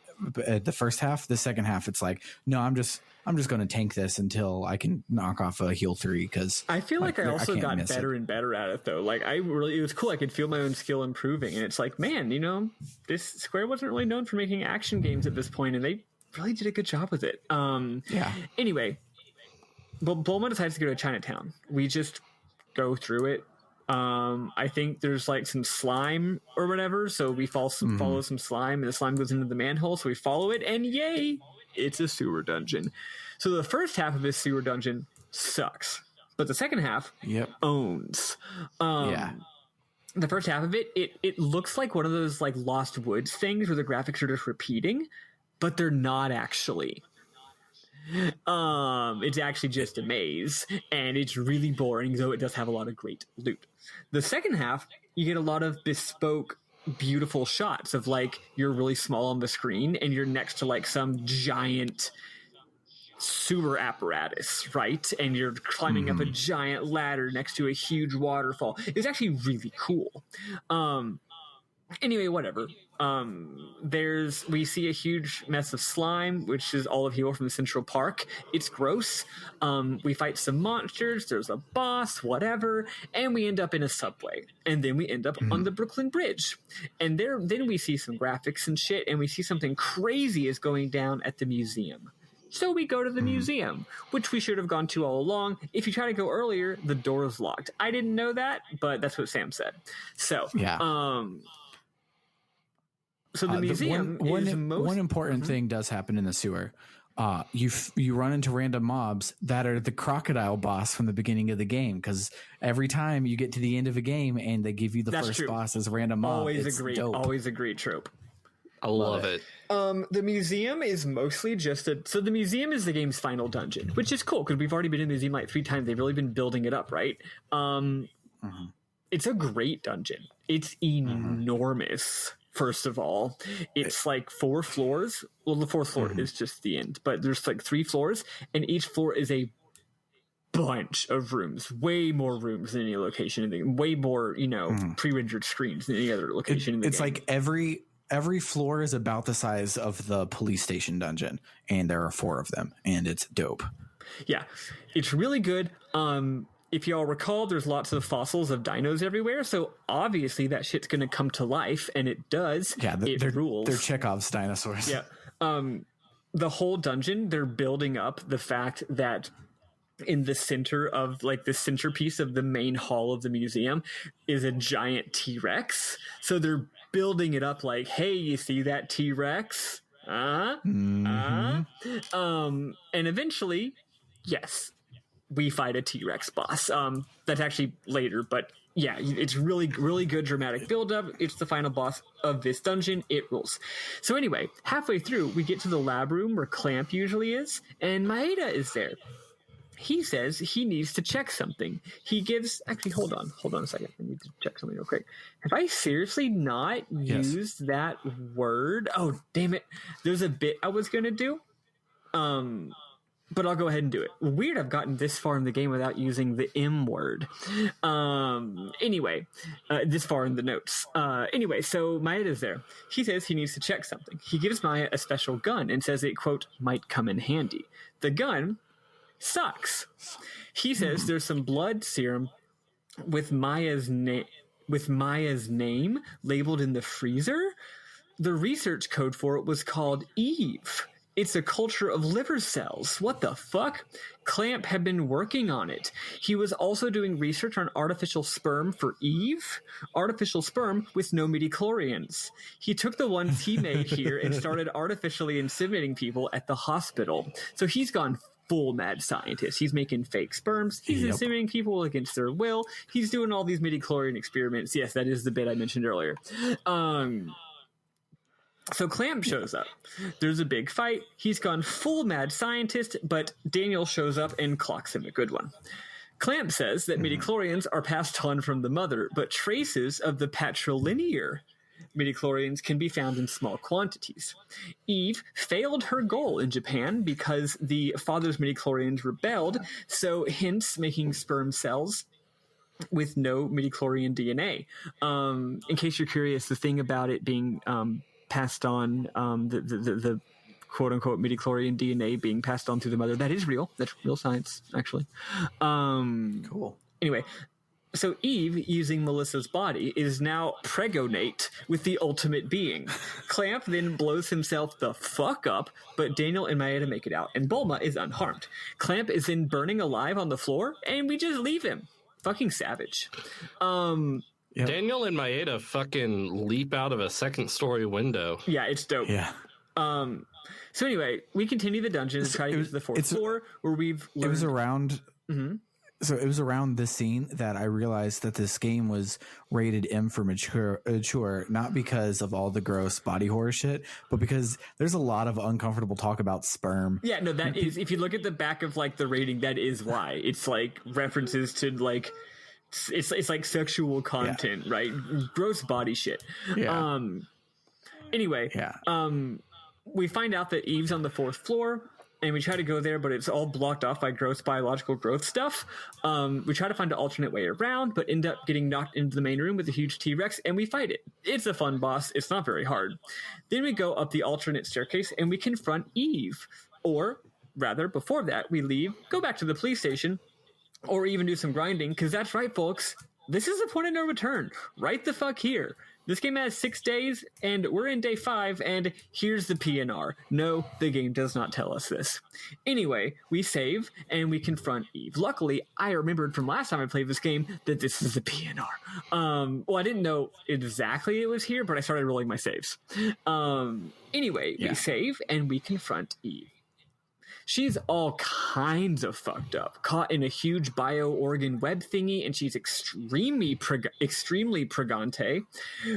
at the first half. The second half, it's like, no, I'm just going to tank this until I can knock off a heal 3, because I feel like I also got better and better at it, though. Like, it was cool. I could feel my own skill improving, and it's like, man, you know, this Square wasn't really known for making action games at this point, and they really did a good job with it. Yeah. Anyway, but Bulma decides to go to Chinatown. We just go through it. I think there's like some slime or whatever, so we follow some slime, and the slime goes into the manhole, so we follow it, and yay, it's a sewer dungeon. So the first half of this sewer dungeon sucks, but the second half owns. The first half of it looks like one of those like Lost Woods things where the graphics are just repeating, but they're not actually. It's actually just a maze, and it's really boring, though it does have a lot of great loot. The second half, you get a lot of bespoke, beautiful shots of like you're really small on the screen and you're next to like some giant sewer apparatus, right? And you're climbing up a giant ladder next to a huge waterfall. It's actually really cool. Anyway, whatever. We see a huge mess of slime, which is all of Hero from Central Park. It's gross. We fight some monsters. There's a boss, whatever, and we end up in a subway. And then we end up on the Brooklyn Bridge. And then we see some graphics and shit, and we see something crazy is going down at the museum. So we go to the museum, which we should have gone to all along. If you try to go earlier, the door is locked. I didn't know that, but that's what Sam said. So, so the museum one important thing does happen in the sewer. You run into random mobs that are the crocodile boss from the beginning of the game, because every time you get to the end of a game and they give you the first boss as a random mob, always a great trope. I love it. The museum is mostly so the museum is the game's final dungeon, which is cool because we've already been in the museum like 3 times. They've really been building it up, right? It's a great dungeon. It's enormous. First of all, it's like 4 floors. Well, the 4th floor is just the end, but there's like 3 floors, and each floor is a bunch of rooms, way more rooms than any location in the game, way more, pre-rendered screens than any other location in the game. It's like every floor is about the size of the police station dungeon, and there are 4 of them, and it's dope. Yeah, it's really good. If y'all recall, there's lots of fossils of dinos everywhere, so obviously that shit's going to come to life, and it does. Yeah, it rules. They're Chekhov's dinosaurs. Yeah. The whole dungeon, they're building up the fact that in the center of, like, the centerpiece of the main hall of the museum is a giant T-Rex. So they're building it up like, hey, you see that T-Rex? And eventually, yes, we fight a T-Rex boss. That's actually later, but yeah, it's really, really good dramatic build-up. It's the final boss of this dungeon. It rules. So anyway, halfway through, we get to the lab room where Clamp usually is, and Maeda is there. He says he needs to check something. He gives... Actually, hold on a second. I need to check something real quick. Have I seriously not used that word? Oh, damn it. There's a bit I was going to do. But I'll go ahead and do it. Weird I've gotten this far in the game without using the M word. Anyway, this far in the notes. Anyway, so Maeda's there. He says he needs to check something. He gives Maya a special gun and says it, quote, might come in handy. The gun sucks. He says there's some blood serum with Maya's name labeled in the freezer. The research code for it was called Eve. It's a culture of liver cells. What the fuck? Clamp had been working on it. He was also doing research on artificial sperm for Eve. Artificial sperm with no midichlorians. He took the ones he made here and started artificially inseminating people at the hospital. So he's gone full mad scientist. He's making fake sperms. He's inseminating people against their will. He's doing all these midichlorian experiments. Yes, that is the bit I mentioned earlier. So Clamp shows up. There's a big fight. He's gone full mad scientist, but Daniel shows up and clocks him a good one. Clamp says that midichlorians are passed on from the mother, but traces of the patrilinear midichlorians can be found in small quantities. Eve failed her goal in Japan because the father's midichlorians rebelled, so hence making sperm cells with no midichlorian DNA. In case you're curious, the thing about it being passed on, the quote-unquote midichlorian DNA being passed on through the mother, that is real. That's real science, actually. Cool. Anyway, so Eve, using Melissa's body, is now pregonate with the ultimate being. Clamp then blows himself the fuck up, but Daniel and Maeda make it out, and Bulma is unharmed. Clamp is then burning alive on the floor, and we just leave him. Fucking savage. Yep. Daniel and Maeda fucking leap out of a 2nd-story window. Yeah, it's dope. Yeah. So anyway, we continue the dungeon and try to get to the 4th floor where we've learned... It was around... So it was around this scene that I realized that this game was rated M for mature, not because of all the gross body horror shit, but because there's a lot of uncomfortable talk about sperm. Yeah, no, that is... If you look at the back of, like, the rating, that is why. It's, like, references to, like... It's like sexual content, right? Gross body shit. Yeah. Anyway, we find out that Eve's on the 4th floor, and we try to go there, but it's all blocked off by gross biological growth stuff. We try to find an alternate way around, but end up getting knocked into the main room with a huge T-Rex, and we fight it. It's a fun boss. It's not very hard. Then we go up the alternate staircase, and we confront Eve. Or, rather, before that, we leave, go back to the police station, or even do some grinding, because that's right, folks. This is a point of no return. Right the fuck here. This game has 6 days, and we're in day 5, and here's the PNR. No, the game does not tell us this. Anyway, we save, and we confront Eve. Luckily, I remembered from last time I played this game that this is the PNR. Well, I didn't know exactly it was here, but I started rolling my saves. Anyway, we save, and we confront Eve. She's all kinds of fucked up, caught in a huge bio-organ web thingy, and she's extremely pregante.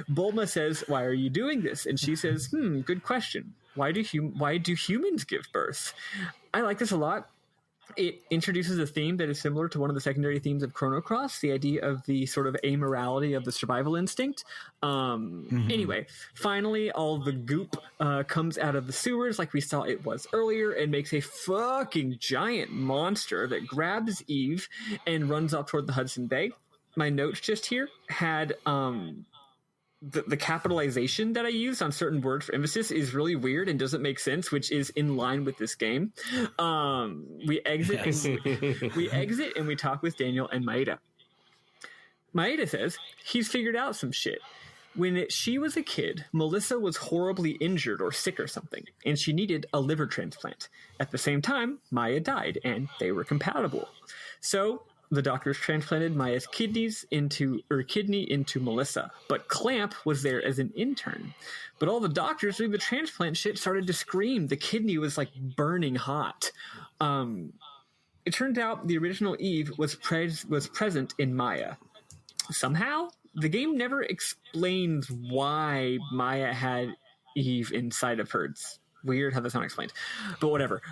Bulma says, "Why are you doing this?" And she says, good question. Why do humans give birth? I like this a lot. It introduces a theme that is similar to one of the secondary themes of Chrono Cross, the idea of the sort of amorality of the survival instinct. Anyway, finally, all the goop comes out of the sewers like we saw it was earlier and makes a fucking giant monster that grabs Eve and runs off toward the Hudson Bay. My notes just here had... The capitalization that I use on certain words for emphasis is really weird and doesn't make sense, which is in line with this game. We exit and we talk with Daniel and Maeda. Maeda says he's figured out some shit. When she was a kid, Melissa was horribly injured or sick or something, and she needed a liver transplant. At the same time, Maya died, and they were compatible. So the doctors transplanted Maya's kidney into Melissa, but Clamp was there as an intern. But all the doctors doing the transplant shit started to scream. The kidney was like burning hot. It turned out the original Eve was present in Maya. Somehow, the game never explains why Maya had Eve inside of her. It's weird how that's not explained, but whatever.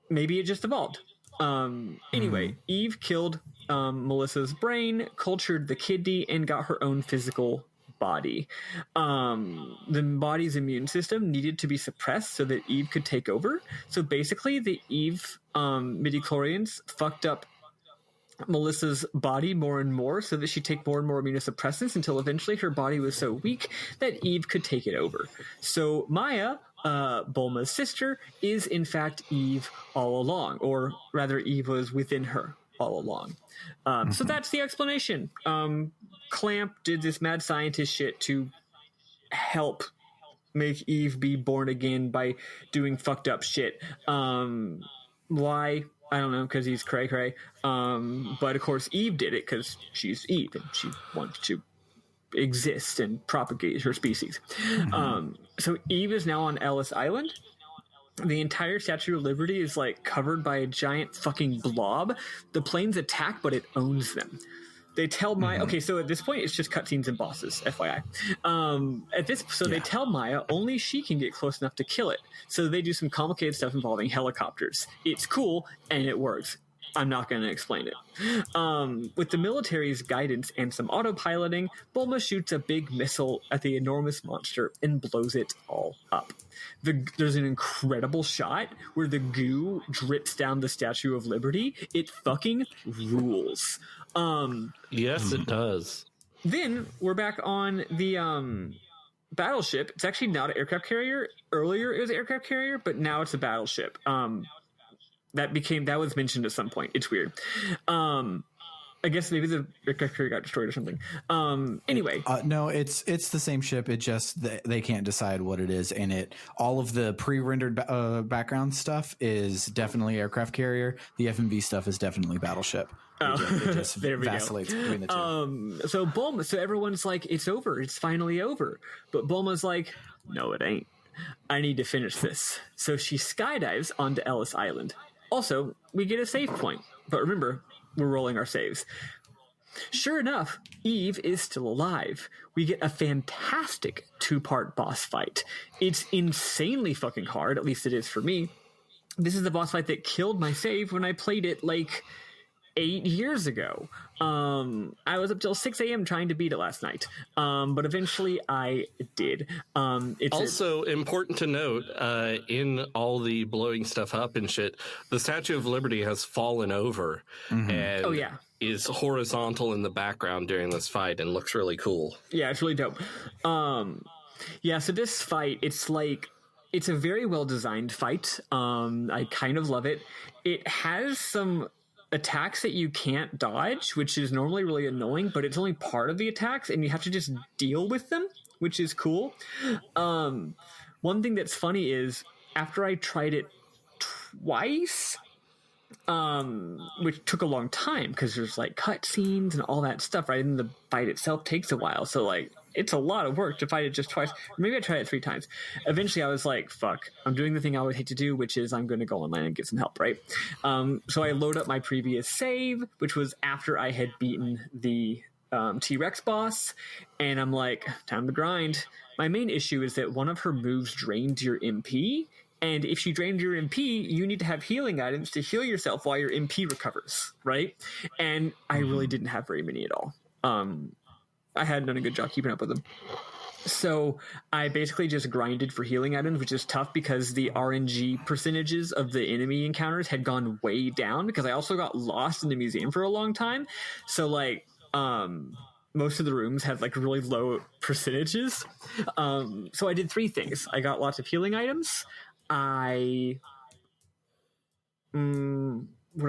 Maybe it just evolved. Anyway, Eve killed Melissa's brain, cultured the kidney, and got her own physical body. The body's immune system needed to be suppressed so that Eve could take over. So basically, the Eve midichlorians fucked up Melissa's body more and more so that she'd take more and more immunosuppressants until eventually her body was so weak that Eve could take it over. So Maya, Bulma's sister, is in fact Eve all along, or rather Eve was within her all along. So that's the explanation. Clamp did this mad scientist shit to help make Eve be born again by doing fucked up shit. Why? I don't know, because he's cray-cray. But of course Eve did it because she's Eve and she wants to exist and propagate her species. So Eve is now on Ellis Island. The entire Statue of Liberty is like covered by a giant fucking blob. The planes attack, but it owns them. They tell Maya, okay, so at this point it's just cutscenes and bosses, FYI. They tell Maya only she can get close enough to kill it. So they do some complicated stuff involving helicopters. It's cool and it works. I'm not going to explain it. With the military's guidance and some autopiloting, Bulma shoots a big missile at the enormous monster and blows it all up. There's an incredible shot where the goo drips down the Statue of Liberty. It fucking rules. Yes, it does. Then we're back on the battleship. It's actually not an aircraft carrier. Earlier it was an aircraft carrier, but now it's a battleship. That was mentioned at some point. It's weird. I guess maybe the aircraft carrier got destroyed or something. Anyway, no, it's the same ship. It just they can't decide what it is, and all of the pre-rendered background stuff is definitely aircraft carrier. The FMV stuff is definitely battleship. It just there we vacillates go. between the two. So everyone's like, it's over. It's finally over. But Bulma's like, no, it ain't. I need to finish this. So she skydives onto Ellis Island. Also, we get a save point. But remember, we're rolling our saves. Sure enough, Eve is still alive. We get a fantastic 2-part boss fight. It's insanely fucking hard, at least it is for me. This is the boss fight that killed my save when I played it like 8 years ago. I was up till 6 a.m. trying to beat it last night. But eventually I did. It's also important to note, in all the blowing stuff up and shit, the Statue of Liberty has fallen over and is horizontal in the background during this fight and looks really cool. Yeah, it's really dope. So this fight, it's a very well designed fight. I kind of love it. It has some attacks that you can't dodge, which is normally really annoying, but it's only part of the attacks and you have to just deal with them, which is cool. One thing that's funny is after I tried it twice, which took a long time because there's like cutscenes and all that stuff, right? And the fight itself takes a while. So like it's a lot of work to fight it just twice. Maybe I tried it 3 times. Eventually I was like, fuck, I'm doing the thing I would hate to do, which is I'm going to go online and get some help, right? So I load up my previous save, which was after I had beaten the T-Rex boss, and I'm like, time to grind. My main issue is that one of her moves drained your MP, and if she drained your MP, you need to have healing items to heal yourself while your MP recovers, right? And I really didn't have very many at all. I hadn't done a good job keeping up with them. So I basically just grinded for healing items, which is tough because the RNG percentages of the enemy encounters had gone way down, because I also got lost in the museum for a long time. So like, most of the rooms had like really low percentages. So I did 3 things. I got lots of healing items. What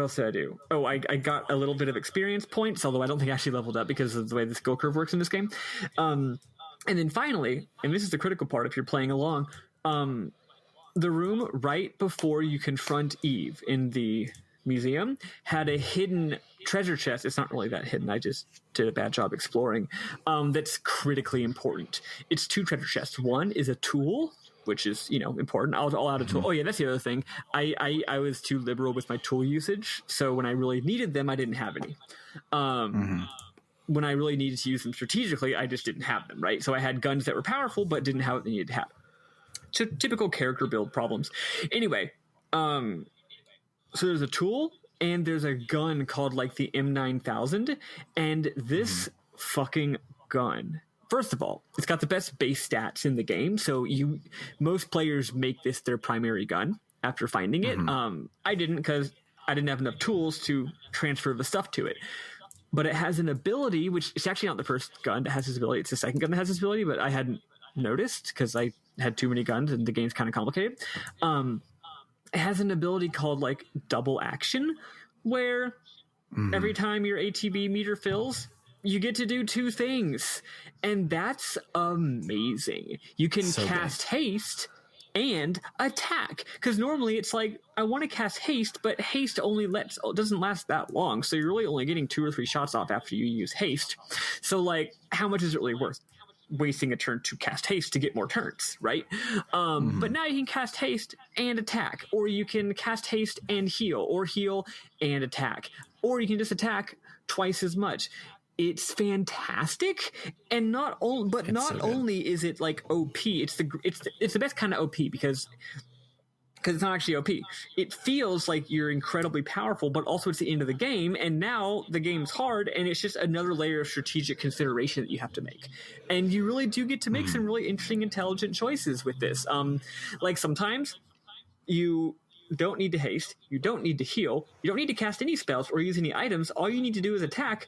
else did I do? Oh, I got a little bit of experience points, although I don't think I actually leveled up because of the way the skill curve works in this game. And then finally, and this is the critical part if you're playing along, the room right before you confront Eve in the museum had a hidden treasure chest. It's not really that hidden. I just did a bad job exploring. That's critically important. It's 2 treasure chests. One is a tool, which is, important. I'll add a tool. Oh yeah, that's the other thing. I was too liberal with my tool usage, so when I really needed them, I didn't have any. When I really needed to use them strategically, I just didn't have them, right? So I had guns that were powerful, but didn't have what they needed to have. Typical character build problems. Anyway, so there's a tool, and there's a gun called like the M9000, and this fucking gun, first of all, it's got the best base stats in the game, so most players make this their primary gun after finding it. I didn't, because I didn't have enough tools to transfer the stuff to it. But it has an ability, which is actually not the first gun that has this ability. It's the second gun that has this ability, but I hadn't noticed because I had too many guns and the game's kind of complicated. It has an ability called like double action, where every time your ATB meter fills, you get to do 2 things, and that's amazing. You can cast haste and attack, because normally it's like, I want to cast haste, but haste doesn't last that long, so you're really only getting 2 or 3 shots off after you use haste. So like, how much is it really worth wasting a turn to cast haste to get more turns, right? But now you can cast haste and attack, or you can cast haste and heal, or heal and attack, or you can just attack twice as much. It's fantastic, and not only is it like OP, it's the best kind of OP because it's not actually OP. It feels like you're incredibly powerful, but also it's the end of the game, and now the game's hard, and it's just another layer of strategic consideration that you have to make. And you really do get to make some really interesting, intelligent choices with this. Like sometimes you don't need to haste, you don't need to heal, you don't need to cast any spells or use any items. All you need to do is attack,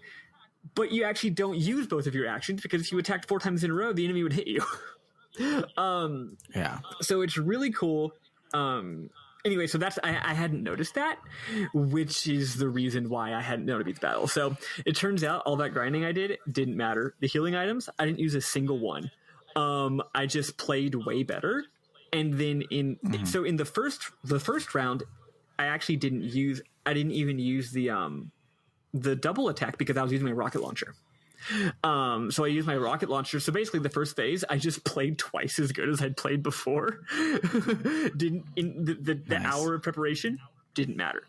but you actually don't use both of your actions, because if you attacked 4 times in a row, the enemy would hit you. So it's really cool. Anyway, so that's I hadn't noticed that, which is the reason why I hadn't known to beat the battle. So it turns out all that grinding I did didn't matter. The healing items, I didn't use a single one. I just played way better. And then in the first round, I actually didn't even use the double attack because I was using my rocket launcher. So I used my rocket launcher. So basically the first phase, I just played twice as good as I'd played before. The hour of preparation didn't matter.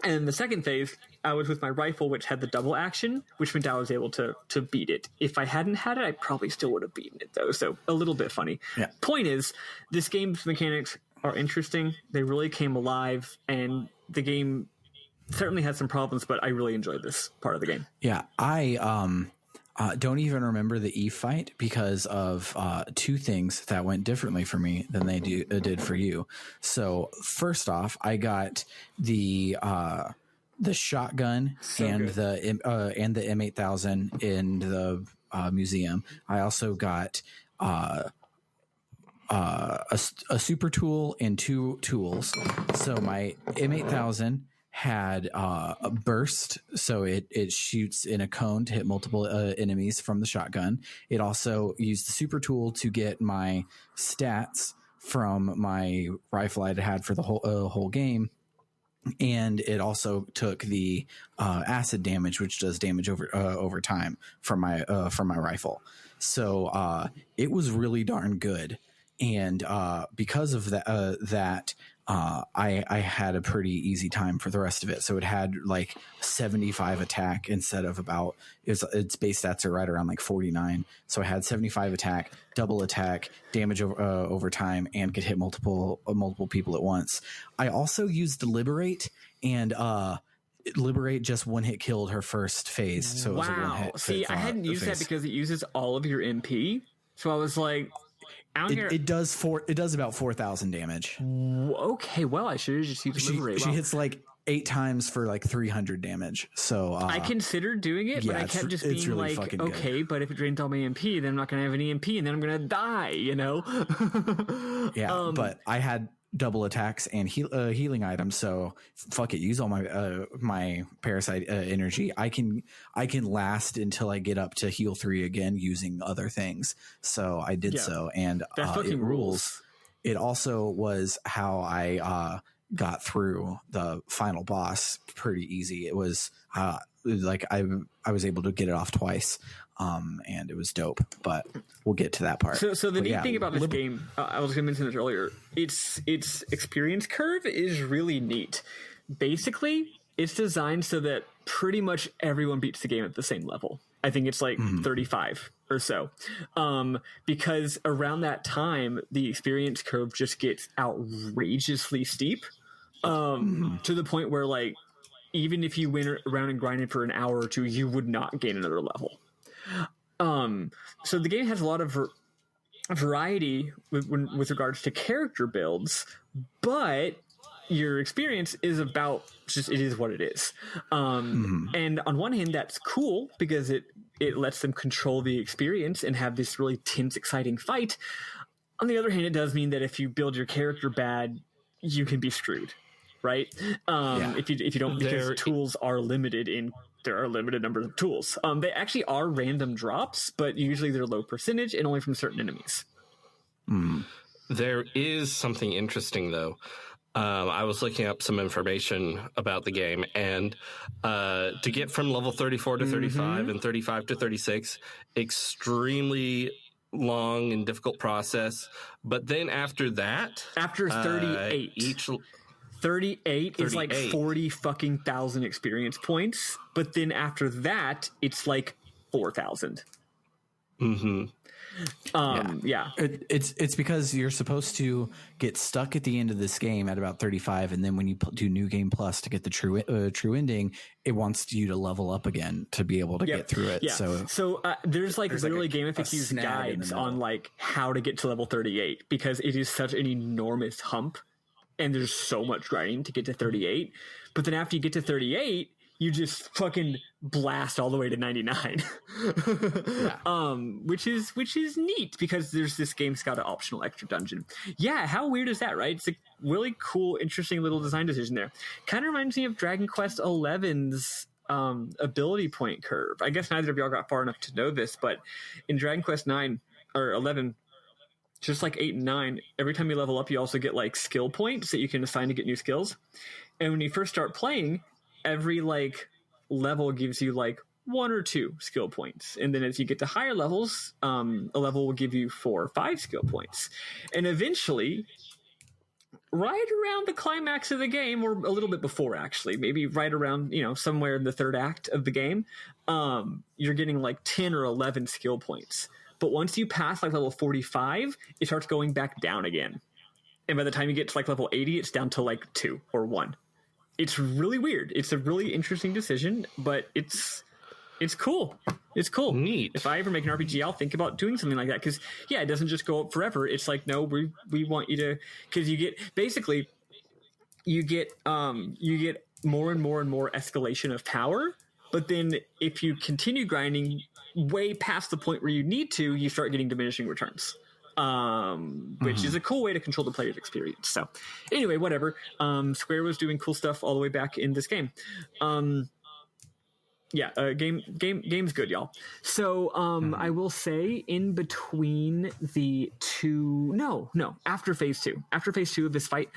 And the second phase, I was with my rifle, which had the double action, which meant I was able to beat it. If I hadn't had it, I probably still would have beaten it, though. So a little bit funny. Yeah. Point is, this game's mechanics are interesting. They really came alive, and the game certainly had some problems, but I really enjoyed this part of the game. Yeah, I don't even remember the Eve fight because of 2 things that went differently for me than they did for you. So first off, I got the shotgun and the M8000 in the museum. I also got a super tool and 2 tools. So my M8000 had a burst, so it shoots in a cone to hit multiple enemies from the shotgun. It also used the super tool to get my stats from my rifle I'd had for the whole game, and it also took the acid damage, which does damage over time from my rifle. So it was really darn good, and because of that, I had a pretty easy time for the rest of it. So it had like 75 attack instead of about its base stats are right around like 49. So I had 75 attack, double attack, damage over time, and could hit multiple people at once. I also used Liberate, and Liberate just one hit killed her first phase. So it was a one hit. See, I hadn't used that because it uses all of your MP. So I was like, it does about 4,000 damage. Okay, well, I should have just used Liberate. She hits like 8 times for like 300 damage. So I considered doing it, but I kept just being really like, okay, good. But if it drains all my MP, then I'm not going to have any MP, and then I'm going to die, you know? Yeah, but I had double attacks and healing items, so fuck it, use all my my parasite energy. I can last until I get up to heal 3 again using other things. So I did so, and that fucking it rules. It also was how I got through the final boss pretty easy. It was like I was able to get it off twice, and it was dope. But we'll get to that part. So the neat thing about this game, I was going to mention this earlier, its experience curve is really neat. Basically, it's designed so that pretty much everyone beats the game at the same level. I think it's like 35 or so, because around that time, the experience curve just gets outrageously steep, to the point where, like, even if you went around and grinded for an hour or 2, you would not gain another level. So the game has a lot of variety with regards to character builds, but your experience is about just, it is what it is. And on one hand, that's cool because it lets them control the experience and have this really tense, exciting fight. On the other hand, it does mean that if you build your character bad, you can be screwed, right? If you don't, because tools are limited there are a limited number of tools. They actually are random drops, but usually they're low percentage and only from certain enemies. There is something interesting, though. I was looking up some information about the game, and to get from level 34 to 35 and 35 to 36, extremely long and difficult process. But then after that, after 38, 38 is like 40 fucking thousand experience points, but then after that, it's like 4,000. It's because you're supposed to get stuck at the end of this game at about 35, and then when you do New Game Plus to get the true ending, it wants you to level up again to be able to get through it. So there's literally gamified guides on like how to get to level 38, because it is such an enormous hump, and there's so much grinding to get to 38. But then after you get to 38, you just fucking blast all the way to 99. Which is neat, because there's this game's got an optional extra dungeon. Yeah, how weird is that, right? It's a really cool, interesting little design decision there. Kind of reminds me of Dragon Quest XI's ability point curve. I guess neither of y'all got far enough to know this, but in Dragon Quest 9 or 11, just like 8 and 9, every time you level up, you also get like skill points that you can assign to get new skills. And when you first start playing, every like level gives you like 1 or 2 skill points, and then as you get to higher levels, a level will give you 4 or 5 skill points, and eventually, right around the climax of the game, or a little bit before, actually, maybe right around, somewhere in the third act of the game, you're getting like 10 or 11 skill points. But once you pass like level 45, it starts going back down again, and by the time you get to like level 80, it's down to like 2 or 1. It's really weird. It's a really interesting decision, but it's cool. It's cool. Neat. If I ever make an RPG, I'll think about doing something like that, because it doesn't just go up forever. It's like, no, we want you to, because you get more and more and more escalation of power. But then if you continue grinding way past the point where you need to, you start getting diminishing returns. Which is a cool way to control the player's experience. So anyway, whatever. Square was doing cool stuff all the way back in this game. Game's good, y'all. So I will say in between the two, after phase two of this fight,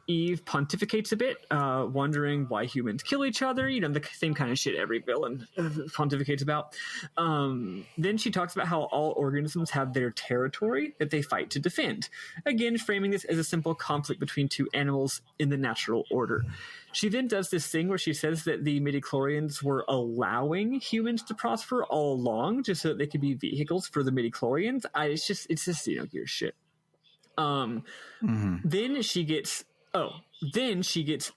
Eve pontificates a bit, wondering why humans kill each other, the same kind of shit every villain pontificates about. Then she talks about how all organisms have their territory that they fight to defend, again framing this as a simple conflict between two animals in the natural order. She then does this thing where she says that the midichlorians were allowing humans to prosper all along just so that they could be vehicles for the midichlorians. It's just your shit. Then she gets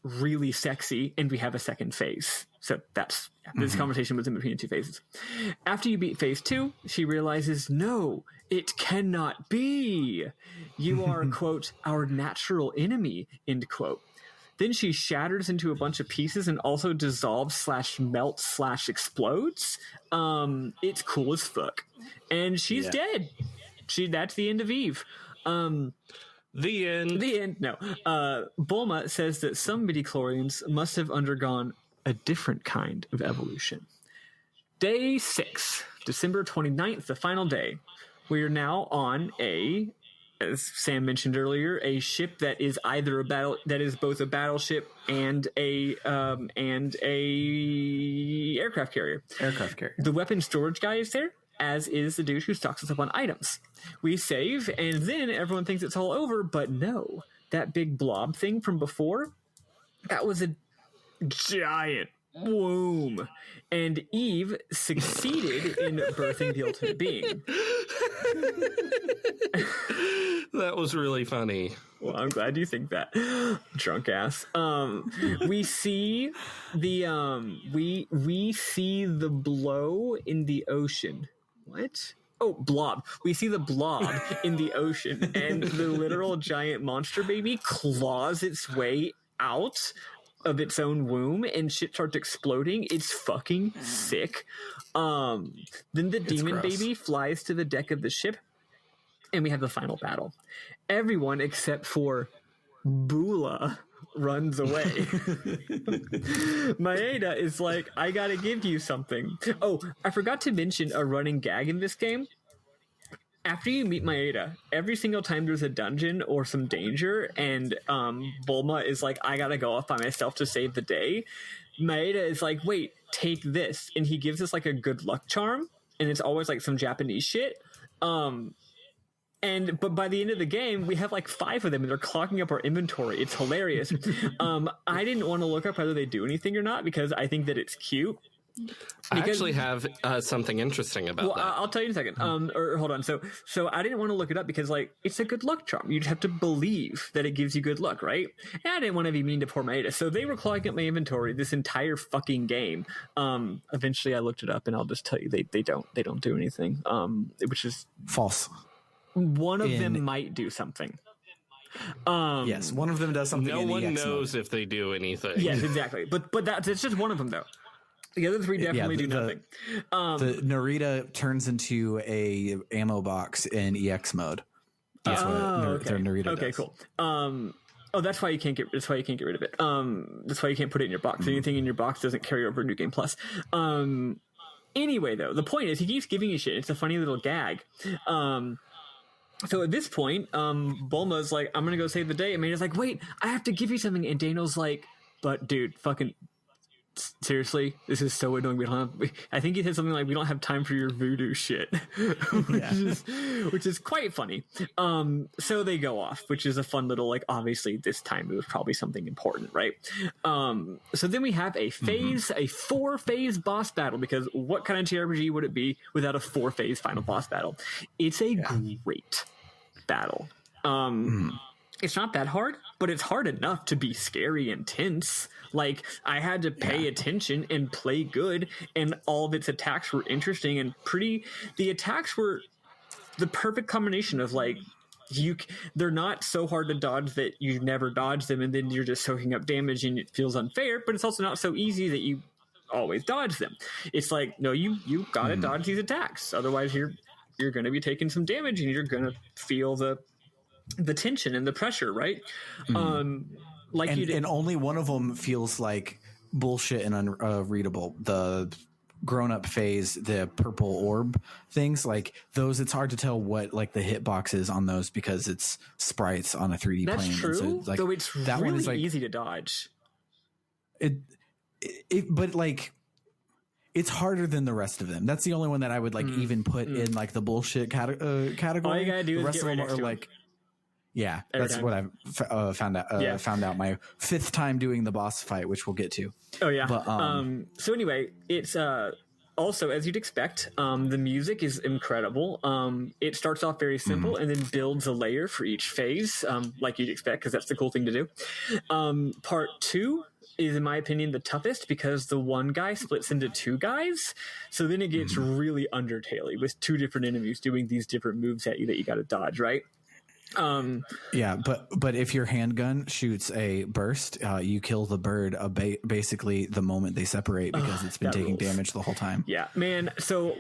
really sexy and we have a second phase. So this conversation was in between two phases. After you beat phase 2, she realizes, no, it cannot be. You are, quote, our natural enemy, end quote. Then she shatters into a bunch of pieces and also dissolves / melts / explodes. It's cool as fuck. And she's dead. That's the end of Eve. The end. No. Bulma says that some midichlorians must have undergone a different kind of evolution. Day 6, December 29th, the final day. We are now on as Sam mentioned earlier, a ship that is both a battleship and a aircraft carrier. The weapon storage guy is there, as is the dude who stocks us up on items. We save, and then everyone thinks it's all over, but no. That big blob thing from before, that was a giant womb. And Eve succeeded in birthing the ultimate being. That was really funny. Well, I'm glad you think that. Drunk ass. We see the blow in the ocean. What? Oh, blob. We see the blob in the ocean, and the literal giant monster baby claws its way out of its own womb, and shit starts exploding. It's fucking sick. Then the demon baby flies to the deck of the ship, and we have the final battle. Everyone except for Bula runs away. Maeda is like, I gotta give you something. Oh, I forgot to mention a running gag in this game. After you meet Maeda, every single time there's a dungeon or some danger and Bulma is like, I gotta go off by myself to save the day, Maeda is like, wait, take this. And he gives us like a good luck charm, and it's always like some Japanese shit. But by the end of the game, we have like 5 of them, and they're clogging up our inventory. It's hilarious. I didn't want to look up whether they do anything or not because I think that it's cute. I actually have something interesting about that. I'll tell you in a second. Or hold on. So I didn't want to look it up because like it's a good luck charm. You just have to believe that it gives you good luck, right? And I didn't want to be mean to poor Maeda. So they were clogging up my inventory this entire fucking game. Eventually I looked it up, and I'll just tell you they don't do anything. Which is false. One of them might do something. Yes, one of them does something. No one knows if they do anything. Yes, exactly. But it's just one of them though. The other 3 definitely do nothing. The Narita turns into a ammo box in EX mode. That's what Narita does. Okay, cool. That's why you can't get rid of it. That's why you can't put it in your box. Anything in your box doesn't carry over New Game Plus. Anyway, though, the point is he keeps giving you shit. It's a funny little gag. So at this point, Bulma's like, I'm gonna go save the day. And Maeda's like, wait, I have to give you something. And Daniel's like, but dude, fucking seriously, this is so annoying. I think he said something like, we don't have time for your voodoo shit. which is quite funny. So they go off, which is a fun little, like, obviously this time it was probably something important, right? So then we have a 4-phase boss battle, because what kind of TRPG would it be without a 4-phase final boss battle? It's a great battle. It's not that hard, but it's hard enough to be scary and tense. Like, I had to pay attention and play good, and all of its attacks were interesting and pretty. The attacks were the perfect combination of, like, they're not so hard to dodge that you never dodge them, and then you're just soaking up damage and it feels unfair, but it's also not so easy that you always dodge them. It's like, no, you gotta dodge these attacks, otherwise you're gonna be taking some damage and you're gonna feel the tension and the pressure, right? And only one of them feels like bullshit and unreadable. The grown-up phase, the purple orb things, like those, it's hard to tell what like the hitbox is on those because it's sprites on a 3D That's plane. true, So, like, though it's that really one is like easy to dodge. But like it's harder than the rest of them. That's the only one that I would like even put in like the bullshit category. All you gotta do the is rest get of right them next are to like, yeah, Every that's time. what I've found out. Found out my 5th time doing the boss fight, which we'll get to. Oh yeah. But, so anyway, it's also, as you'd expect, the music is incredible. It starts off very simple and then builds a layer for each phase, like you'd expect, because that's the cool thing to do. Part 2 is, in my opinion, the toughest because the one guy splits into 2 guys. So then it gets really Undertale-y with 2 different enemies doing these different moves at you that you got to dodge, right? Yeah, but if your handgun shoots a burst, you kill the bird basically the moment they separate because it's been taking damage the whole time. Yeah, man. So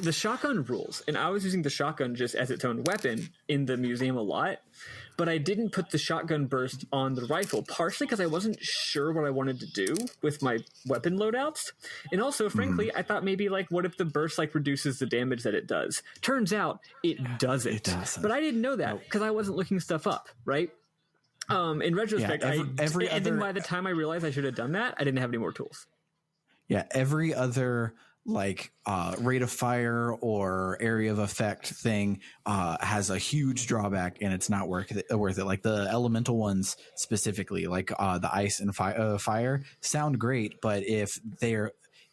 the shotgun rules, and I was using the shotgun just as its own weapon in the museum a lot, but I didn't put the shotgun burst on the rifle, partially because I wasn't sure what I wanted to do with my weapon loadouts, and also, frankly, I thought maybe like, what if the burst like reduces the damage that it does? Turns out it doesn't. It doesn't. But I didn't know that because I wasn't looking stuff up, right? In retrospect, and then by the time I realized I should have done that, I didn't have any more tools. Yeah, every other like rate of fire or area of effect thing has a huge drawback, and it's not worth it. Like the elemental ones specifically, like the ice and fire sound great, but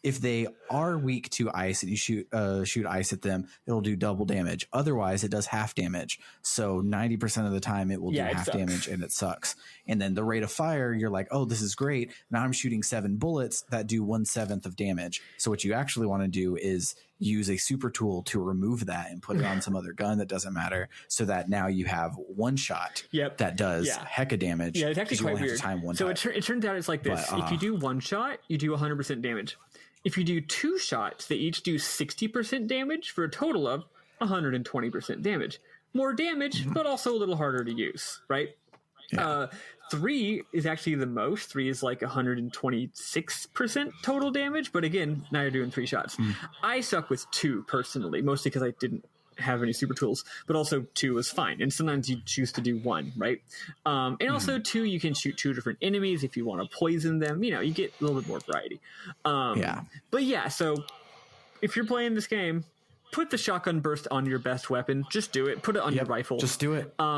if they are weak to ice and you shoot ice at them, it'll do double damage. Otherwise, it does half damage. So 90% of the time, it will do half damage, and it sucks. And then the rate of fire, you're like, oh, this is great. Now I'm shooting 7 bullets that do 1/7 of damage. So what you actually want to do is use a super tool to remove that and put it on some other gun that doesn't matter, so that now you have one shot that does heck of damage. Yeah, it's actually quite weird. So it turns out it's like this. If you do one shot, you do 100% damage. If you do 2 shots, they each do 60% damage for a total of 120% damage. More damage, but also a little harder to use, right? Yeah. 3 is actually the most. 3 is like 126% total damage, but again, now you're doing 3 shots. I suck with 2 personally, mostly because I didn't have any super tools, but also 2 is fine, and sometimes you choose to do 1, right? And also 2, you can shoot 2 different enemies if you want to poison them. You know, you get a little bit more variety. But yeah, so if you're playing this game, put the shotgun burst on your best weapon. Just do it. Put it on your rifle. Just do it. Or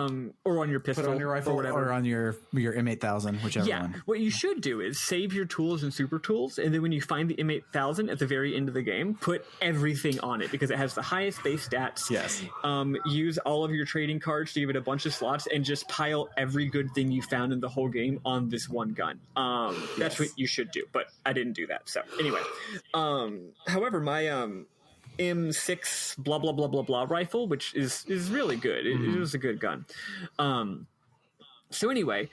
on your pistol. Put it on your rifle or whatever. Or on your M8000, whichever one. What you should do is save your tools and super tools, and then when you find the M8000 at the very end of the game, put everything on it because it has the highest base stats. Yes. Use all of your trading cards to give it a bunch of slots, and just pile every good thing you found in the whole game on this one gun. That's what you should do, but I didn't do that. So anyway, however, my M6 blah blah blah blah blah rifle, which is really good. It was a good gun. So anyway,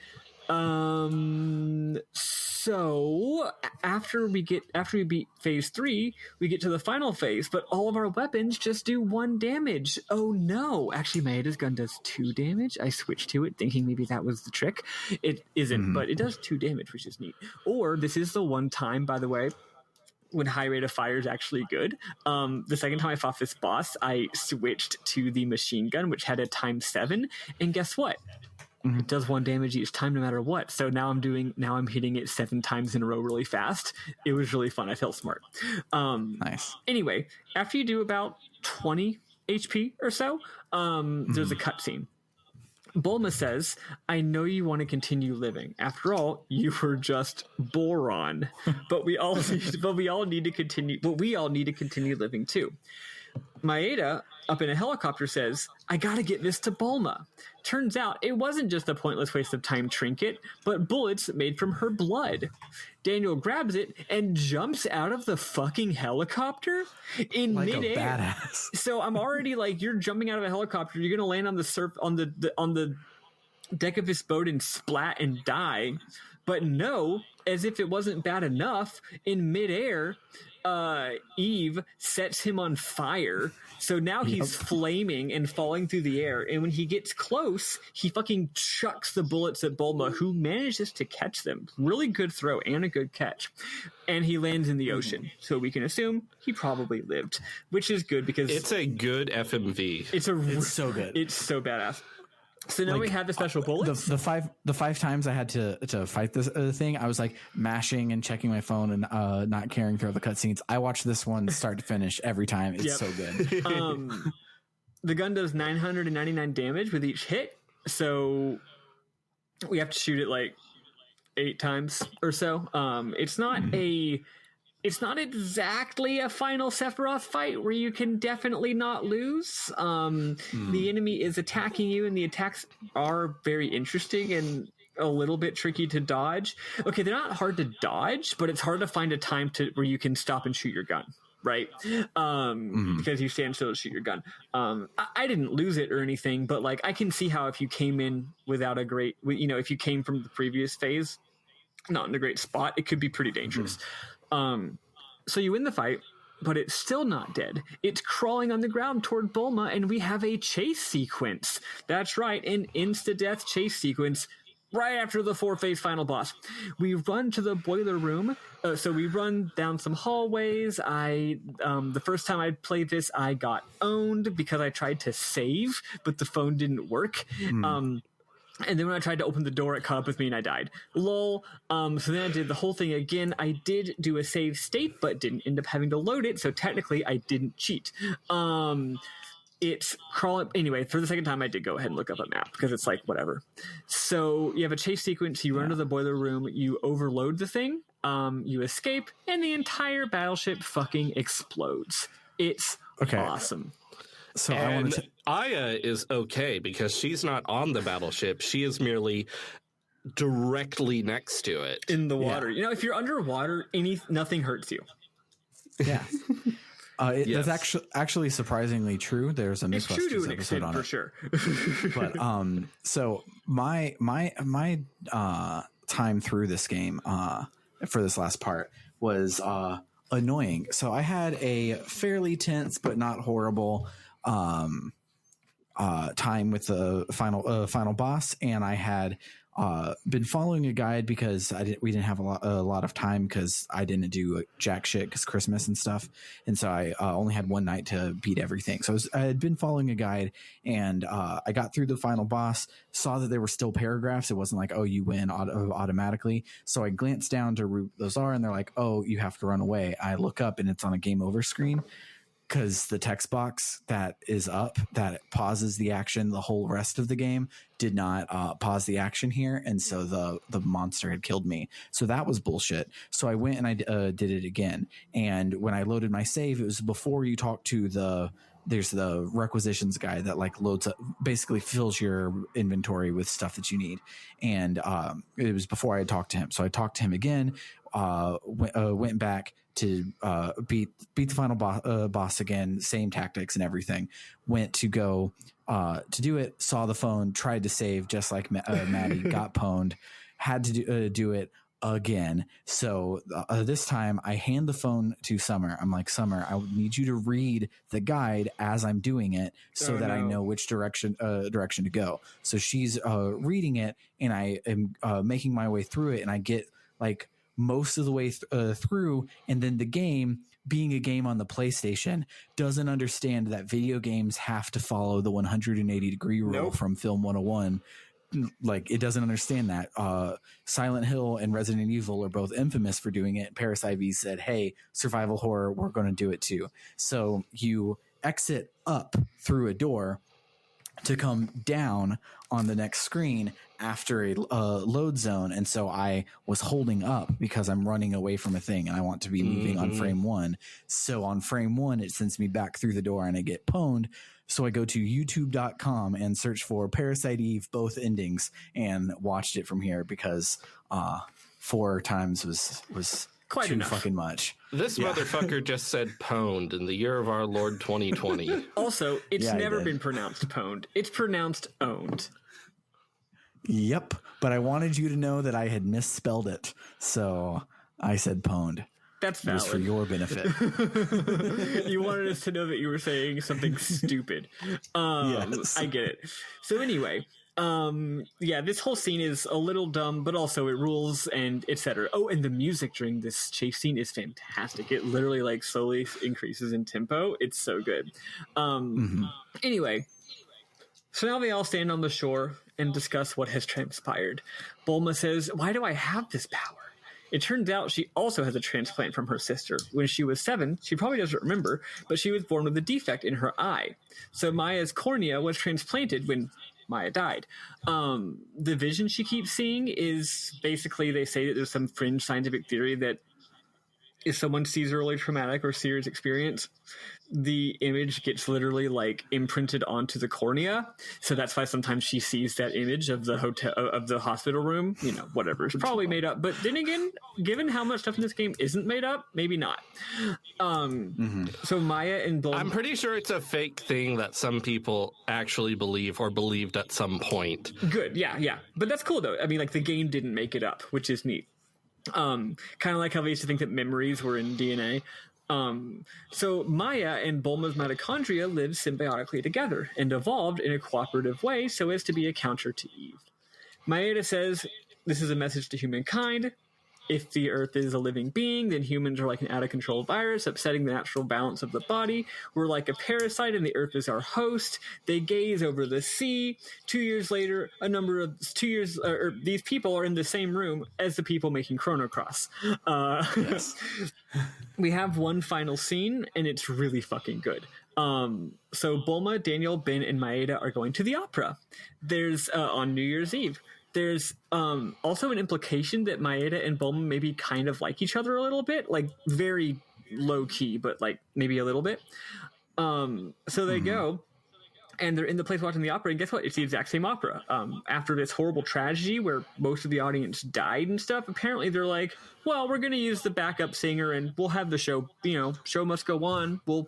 so after we beat phase 3, we get to the final phase, but all of our weapons just do 1 damage. Oh no! Actually, Maeda's gun does 2 damage. I switched to it thinking maybe that was the trick. It isn't, but it does 2 damage, which is neat. Or this is the one time, by the way, when high rate of fire is actually good. The second time I fought this boss, I switched to the machine gun, which had a ×7, and guess what? It does 1 damage each time, no matter what. So now I'm hitting it 7 times in a row really fast. It was really fun. I felt smart. Nice. Anyway, after you do about 20 HP or so, there's a cutscene. Bulma says, I know you want to continue living. After all, you were just boron. But we all need to continue living too. Maeda, up in a helicopter, says, I gotta get this to Bulma. Turns out it wasn't just a pointless waste of time trinket, but bullets made from her blood. Daniel grabs it and jumps out of the fucking helicopter in like midair. A badass. So I'm already like, you're jumping out of a helicopter, you're gonna land on the deck of his boat and splat and die. But no, as if it wasn't bad enough, in midair, Eve sets him on fire. So now he's flaming and falling through the air. And when he gets close, he fucking chucks the bullets at Bulma, who manages to catch them. Really good throw and a good catch. And he lands in the ocean. So we can assume he probably lived, which is good because it's a good FMV. It's so good. It's so badass. So now we have the special bullets. The five times I had to fight this thing, I was like mashing and checking my phone and not caring through the cutscenes. I watched this one start to finish every time. It's so good. The gun does 999 damage with each hit, so we have to shoot it like 8 times or so. It's not exactly a final Sephiroth fight where you can definitely not lose. The enemy is attacking you, and the attacks are very interesting and a little bit tricky to dodge. Okay, they're not hard to dodge, but it's hard to find a time where you can stop and shoot your gun, right? Because you stand still to shoot your gun. I didn't lose it or anything, but like I can see how if you came in without if you came from the previous phase, not in a great spot, it could be pretty dangerous. So you win the fight, but it's still not dead. It's crawling on the ground toward Bulma, and we have a chase sequence. That's right, an insta-death chase sequence right after the 4-phase final boss. We run to the boiler room. So we run down some hallways. The first time I played this, I got owned because I tried to save, but the phone didn't work. And then when I tried to open the door, it caught up with me and I died. Lol. So then I did the whole thing again. I did do a save state, but didn't end up having to load it. So technically, I didn't cheat. It's crawling. Anyway, for the second time, I did go ahead and look up a map because it's like, whatever. So you have a chase sequence. You run to the boiler room. You overload the thing. You escape. And the entire battleship fucking explodes. It's awesome. So Aya is okay because she's not on the battleship. She is merely directly next to it in the water. If you're underwater, nothing hurts you. Yeah. That's actually surprisingly true. There's a Mythbusters episode on it for sure. But so my time through this game for this last part was annoying. So I had a fairly tense but not horrible time with the final boss, and I had been following a guide because we didn't have a lot of time because I didn't do jack shit because Christmas and stuff, and so I only had one night to beat everything. So I had been following a guide, and I got through the final boss, saw that there were still paragraphs. It wasn't like, oh, you win automatically. So I glanced down to where those are, and they're like, oh, you have to run away. I look up and it's on a game over screen, because the text box that is up that pauses the action the whole rest of the game did not pause the action here, and so the monster had killed me. So that was bullshit. So I went and I did it again, and when I loaded my save, it was before you talk to there's the requisitions guy that like loads up, basically fills your inventory with stuff that you need, and it was before I had talked to him. So I talked to him again, went back to beat the final boss again, same tactics and everything. Went to go to do it, saw the phone, tried to save just like Maddy, got pwned, had to do it again. So this time I hand the phone to Summer. I'm like, Summer, I need you to read the guide as I'm doing it so that I know which direction to go. So she's reading it, and I am making my way through it, and I get like most of the way through, and then the game, being a game on the PlayStation, doesn't understand that video games have to follow the 180-degree rule from Film 101. Like, it doesn't understand that. Silent Hill and Resident Evil are both infamous for doing it. Parasite Eve said, hey, survival horror, we're going to do it too. So you exit up through a door to come down on the next screen after a load zone. And so I was holding up because I'm running away from a thing and I want to be moving on frame 1. So on frame 1, it sends me back through the door and I get pwned. So I go to youtube.com and search for Parasite Eve, both endings, and watched it from here because 4 times was quite too enough. Fucking much. This motherfucker just said pwned in the year of our Lord 2020. Also, it's never been pronounced pwned. It's pronounced owned. Yep. But I wanted you to know that I had misspelled it. So I said pwned. That's valid. It was for your benefit. You wanted us to know that you were saying something stupid. Yes. I get it. So anyway, this whole scene is a little dumb, but also it rules and etc. Oh, and the music during this chase scene is fantastic. It literally like slowly increases in tempo. It's so good. Anyway, so now they all stand on the shore and discuss what has transpired. Bulma says, "Why do I have this power?" It turns out she also has a transplant from her sister. When she was 7, she probably doesn't remember, but she was born with a defect in her eye. So Maya's cornea was transplanted when Maya died. The vision she keeps seeing is basically, they say that there's some fringe scientific theory that if someone sees a really traumatic or serious experience, the image gets literally like imprinted onto the cornea. So that's why sometimes she sees that image of the hotel, of the hospital room, you know, whatever. It's probably made up. But then again, given how much stuff in this game isn't made up, maybe not. So Maya and Bulma, I'm pretty sure it's a fake thing that some people actually believe or believed at some point. Good. Yeah. But that's cool though. I mean, like the game didn't make it up, which is neat. Kind of like how they used to think that memories were in DNA. So Maya and Bulma's mitochondria lived symbiotically together and evolved in a cooperative way so as to be a counter to Eve. Maeda says, "This is a message to humankind. If the Earth is a living being, then humans are like an out-of-control virus, upsetting the natural balance of the body. We're like a parasite, and the Earth is our host. They gaze over the sea. 2 years later, these people are in the same room as the people making Chrono Cross." Yes. We have one final scene, and it's really fucking good. So Bulma, Daniel, Ben, and Maeda are going to the opera. There's on New Year's Eve. There's also an implication that Maeda and Bulma maybe kind of like each other a little bit, like very low key, but like maybe a little bit. So they go, and they're in the place watching the opera, and guess what? It's the exact same opera. After this horrible tragedy where most of the audience died and stuff, apparently they're like, well, we're going to use the backup singer, and we'll have the show. You know, show must go on. We'll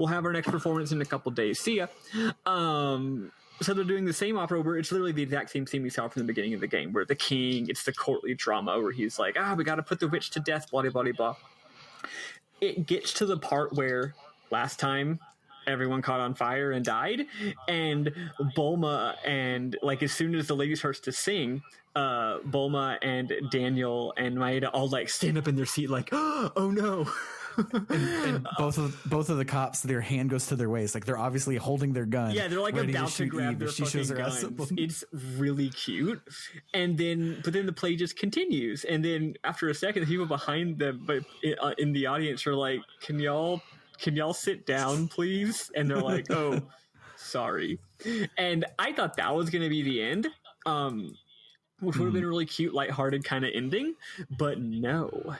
have our next performance in a couple days. See ya. So they're doing the same opera where it's literally the exact same scene we saw from the beginning of the game, where the king, it's the courtly drama where he's like, we got to put the witch to death, blah, blah, blah, blah. It gets to the part where last time everyone caught on fire and died, and Bulma, and like as soon as the lady starts to sing, Bulma and Daniel and Maeda all like stand up in their seat like, oh no. and both of the cops, their hand goes to their waist, like they're obviously holding their gun. Yeah, they're like about to grab their fucking guns. It's really cute. But then the play just continues, and then after a second, the people behind them, but in the audience, are like, "Can y'all sit down, please?" And they're like, "Oh, sorry." And I thought that was going to be the end. Which would have been a really cute, lighthearted kind of ending, but no.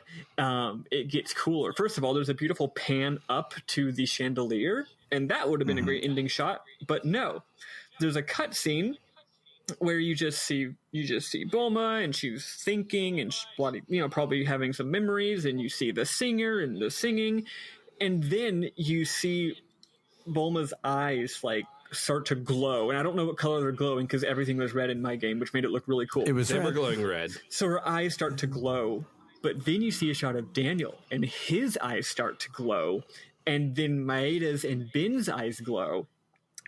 It gets cooler. First of all, there's a beautiful pan up to the chandelier, and that would have been a great ending shot, but no. There's a cut scene where you just see Bulma, and she's thinking, and she's probably having some memories, and you see the singer and the singing, and then you see Bulma's eyes like start to glow, and I don't know what color they're glowing because everything was red in my game, which made it look really cool. They were glowing red. So her eyes start to glow, but then you see a shot of Daniel, and his eyes start to glow, and then Maeda's and Ben's eyes glow,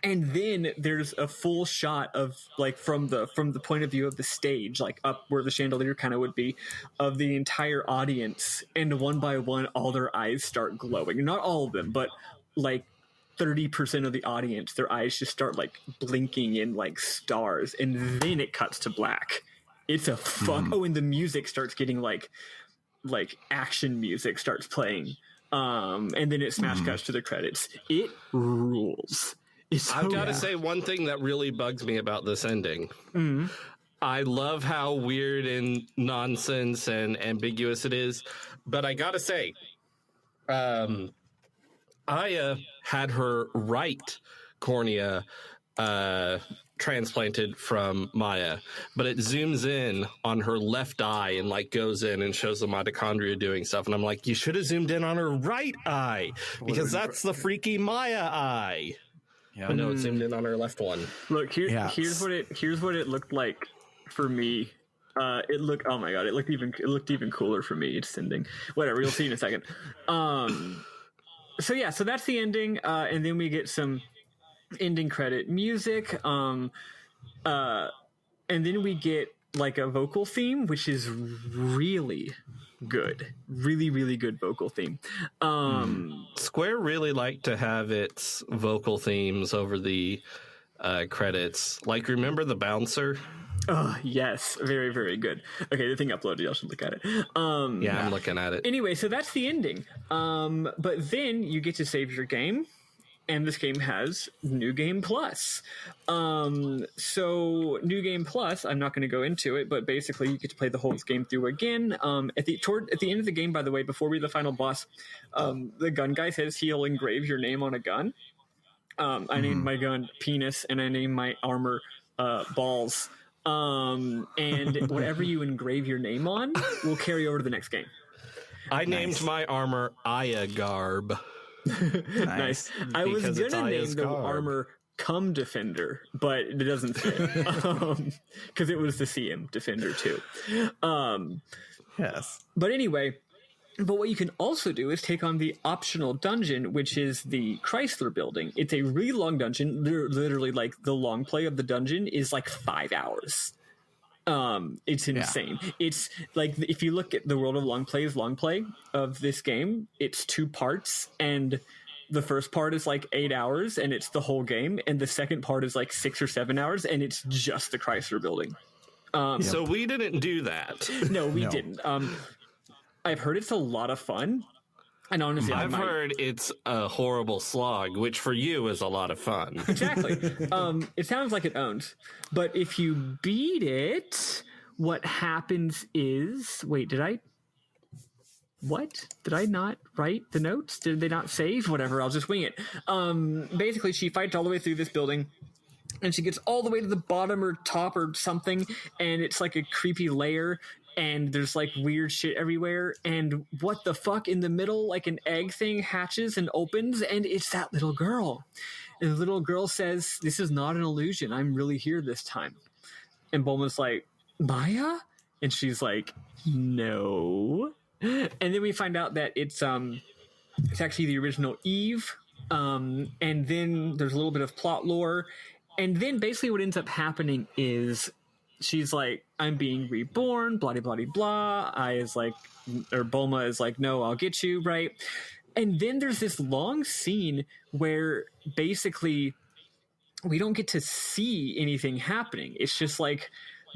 and then there's a full shot of like from the point of view of the stage, like up where the chandelier kind of would be, of the entire audience, and one by one, all their eyes start glowing. Not all of them, but like 30% of the audience, their eyes just start like blinking in like stars, and then it cuts to black. It's a fuck. Oh, and the music starts getting like action music starts playing, and then it smash cuts to the credits. It rules. I've got to say one thing that really bugs me about this ending. I love how weird and nonsense and ambiguous it is, but I got to say, Aya had her right cornea transplanted from Maya, but it zooms in on her left eye and like goes in and shows the mitochondria doing stuff. And I'm like, you should have zoomed in on her right eye because that's the freaky Maya eye. Yeah. But no, it zoomed in on her left one. Look, here's what it looked like for me. It looked even cooler for me. It's ending. Whatever, you'll see in a second. So that's the ending, and then we get some ending credit music, and then we get like a vocal theme, which is really good, really good vocal theme. Square really liked to have its vocal themes over the credits. Like, remember the bouncer? Oh, yes. Very, very good. Okay, the thing uploaded. Y'all should look at it. Yeah, I'm looking at it. Anyway, so that's the ending. But then you get to save your game, and this game has New Game Plus. So New Game Plus, I'm not going to go into it, but basically you get to play the whole game through again. At the end of the game, by the way, before we the final boss, the gun guy says he'll engrave your name on a gun. I named my gun Penis, and I named my armor Balls. And whatever you engrave your name on will carry over to the next game. I named my armor Aya Garb. Nice. I was gonna name the armor Cum Defender, but it doesn't fit because it was the CM Defender too. Yes. But anyway, what you can also do is take on the optional dungeon, which is the Chrysler Building. It's a really long dungeon. Literally, like, the long play of the dungeon is like 5 hours. It's insane. Yeah. It's like, if you look at the world of long play of this game, it's 2 parts, and the first part is like 8 hours, and it's the whole game, and the second part is like 6 or 7 hours, and it's just the Chrysler Building. So we didn't do that. No, we didn't. I've heard it's a lot of fun, and honestly, I've heard it's a horrible slog, which for you is a lot of fun. Exactly. It sounds like it owns, but if you beat it, what happens is, wait, did I not write the notes? Did they not save? Whatever, I'll just wing it. Basically, she fights all the way through this building, and she gets all the way to the bottom or top or something, and it's like a creepy layer, and there's like weird shit everywhere, and what the fuck, in the middle, like an egg thing hatches and opens, and it's that little girl. And the little girl says, "This is not an illusion. I'm really here this time." And Bulma's like, "Maya?" And she's like, "No." And then we find out that it's actually the original Eve. And then there's a little bit of plot lore. And then basically what ends up happening is she's like, "I'm being reborn, blah, blah, blah, blah." Bulma is like, "No, I'll get you," right? And then there's this long scene where basically we don't get to see anything happening. It's just like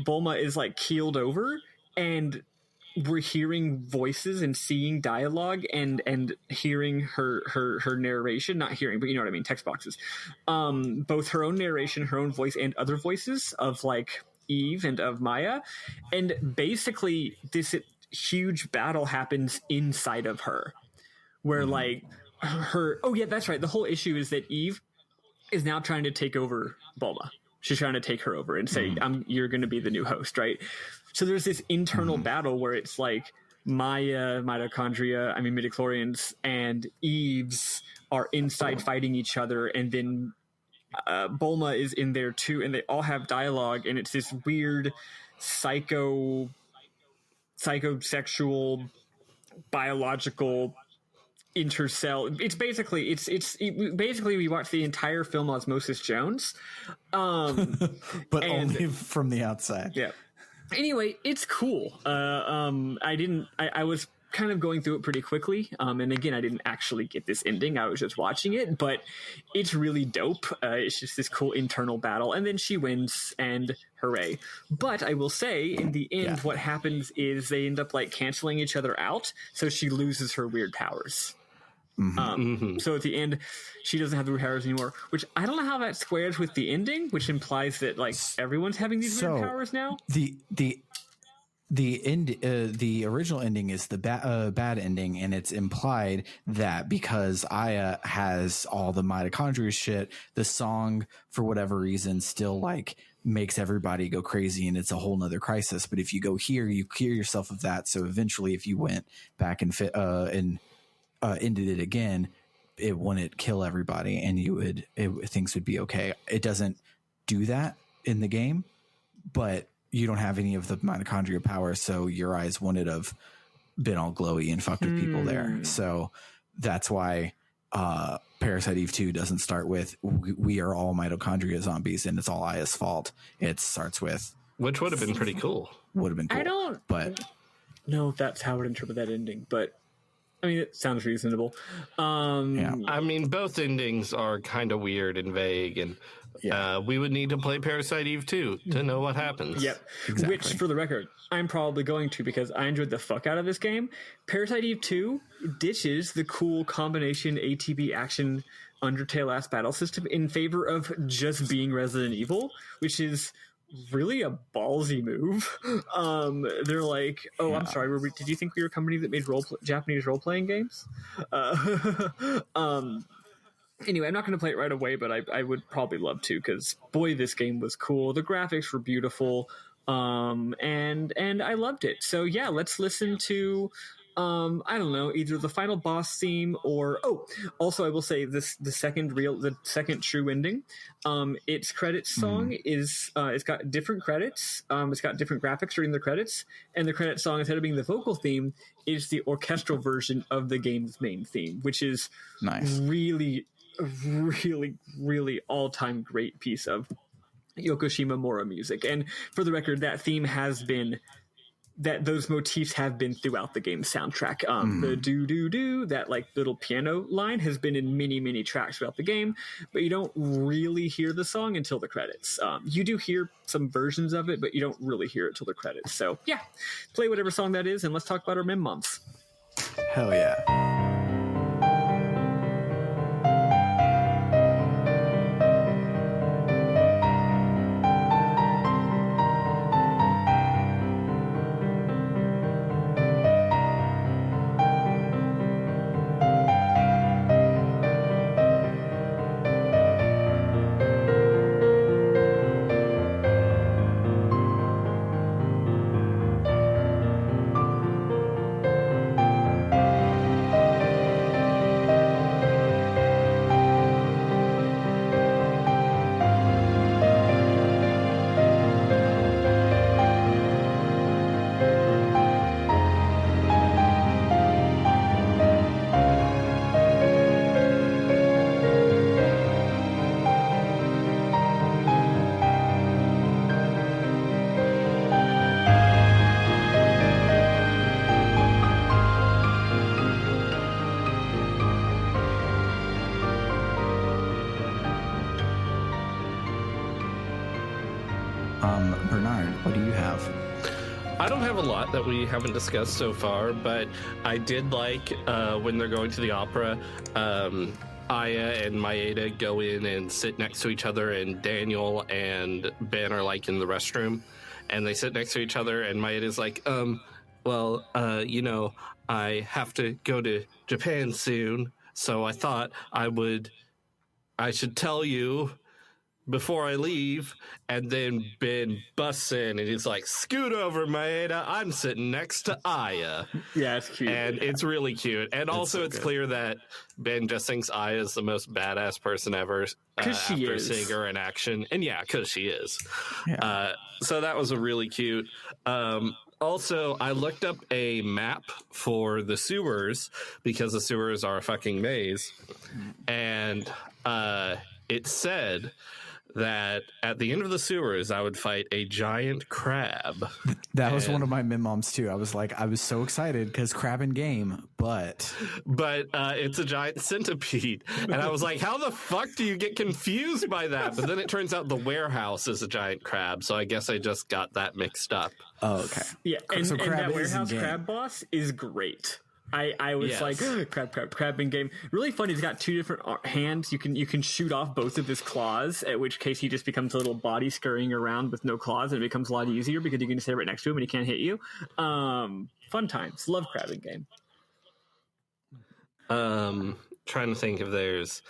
Bulma is like keeled over, and we're hearing voices and seeing dialogue and hearing her narration, not hearing, but you know what I mean, text boxes. Both her own narration, her own voice, and other voices of like Eve and of Maya. And basically this huge battle happens inside of her where like that's right. The whole issue is that Eve is now trying to take over Bulma. She's trying to take her over and say, "You're going to be the new host," right? So there's this internal battle where it's like midichlorians and Eves are inside fighting each other, and then Bulma is in there too, and they all have dialogue, and it's this weird psychosexual biological intercell. It's basically we watch the entire film Osmosis Jones, but only from the outside. Yeah. Anyway, it's cool. I was kind of going through it pretty quickly. And again, I didn't actually get this ending. I was just watching it, but it's really dope. It's just this cool internal battle. And then she wins, and hooray. But I will say, in the end, what happens is they end up like canceling each other out. So she loses her weird powers. So at the end, she doesn't have the weird powers anymore, which I don't know how that squares with the ending, which implies that like everyone's having these weird powers now. The original ending is the bad ending, and it's implied that because Aya has all the mitochondria shit, the song for whatever reason still like makes everybody go crazy, and it's a whole nother crisis. But if you go here, you cure yourself of that. So eventually, if you went back and ended it again, it wouldn't kill everybody, and things would be okay. It doesn't do that in the game, but you don't have any of the mitochondria power, so your eyes wouldn't have been all glowy and fucked with people there. So that's why Parasite Eve 2 doesn't start with we are all mitochondria zombies and it's all Aya's fault. It starts with, which would have been pretty cool. Would have been cool. I don't know if that's how I would interpret that ending, but I mean, it sounds reasonable. Yeah. I mean, both endings are kind of weird and vague, and we would need to play Parasite Eve 2 to know what happens. Yep. Exactly. Which, for the record, I'm probably going to because I enjoyed the fuck out of this game. Parasite Eve 2 ditches the cool combination ATB action Undertale-ass battle system in favor of just being Resident Evil, which is really a ballsy move. They're like, I'm sorry, did you think we were a company that made Japanese role-playing games? Anyway, I'm not going to play it right away, but I would probably love to because, boy, this game was cool. The graphics were beautiful, and I loved it. So, yeah, let's listen to, I don't know, either the final boss theme or... also, I will say the second true ending. Its credits song is... it's got different credits. It's got different graphics during the credits, and the credit song, instead of being the vocal theme, is the orchestral version of the game's main theme, which is nice. Really all-time great piece of Yokoshima Mora music. And for the record, that theme has been those motifs have been throughout the game's soundtrack. The do that like little piano line has been in many tracks throughout the game, but you don't really hear the song until the credits. You do hear some versions of it, but you don't really hear it till the credits. So yeah, play whatever song that is, and let's talk about our mem months. Hell yeah. Bernard, what do you have? I don't have a lot that we haven't discussed so far, but I did like when they're going to the opera, Aya and Maeda go in and sit next to each other, and Daniel and Ben are like in the restroom, and they sit next to each other, and Maeda's like, I have to go to Japan soon, so I thought I should tell you before I leave. And then Ben busts in and he's like, scoot over, Maeda, I'm sitting next to Aya. Yeah, it's cute. And it's really cute. And also it's clear that Ben just thinks Aya is the most badass person ever after seeing her in action. And yeah, because she is. Yeah. So that was a really cute. Also, I looked up a map for the sewers because the sewers are a fucking maze. And it said that at the end of the sewers, I would fight a giant crab. That was one of my mem-moms too. I was so excited because crab in game, but it's a giant centipede. And I was like, how the fuck do you get confused by that? But then it turns out the warehouse is a giant crab. So I guess I just got that mixed up. Oh, okay. Yeah. And, so and that warehouse crab boss is great. I was like, crab in game. Really funny. He's got two different hands. You can shoot off both of his claws, at which case he just becomes a little body scurrying around with no claws, and it becomes a lot easier because you can just stay right next to him and he can't hit you. Fun times. Love crab in game. Trying to think if there's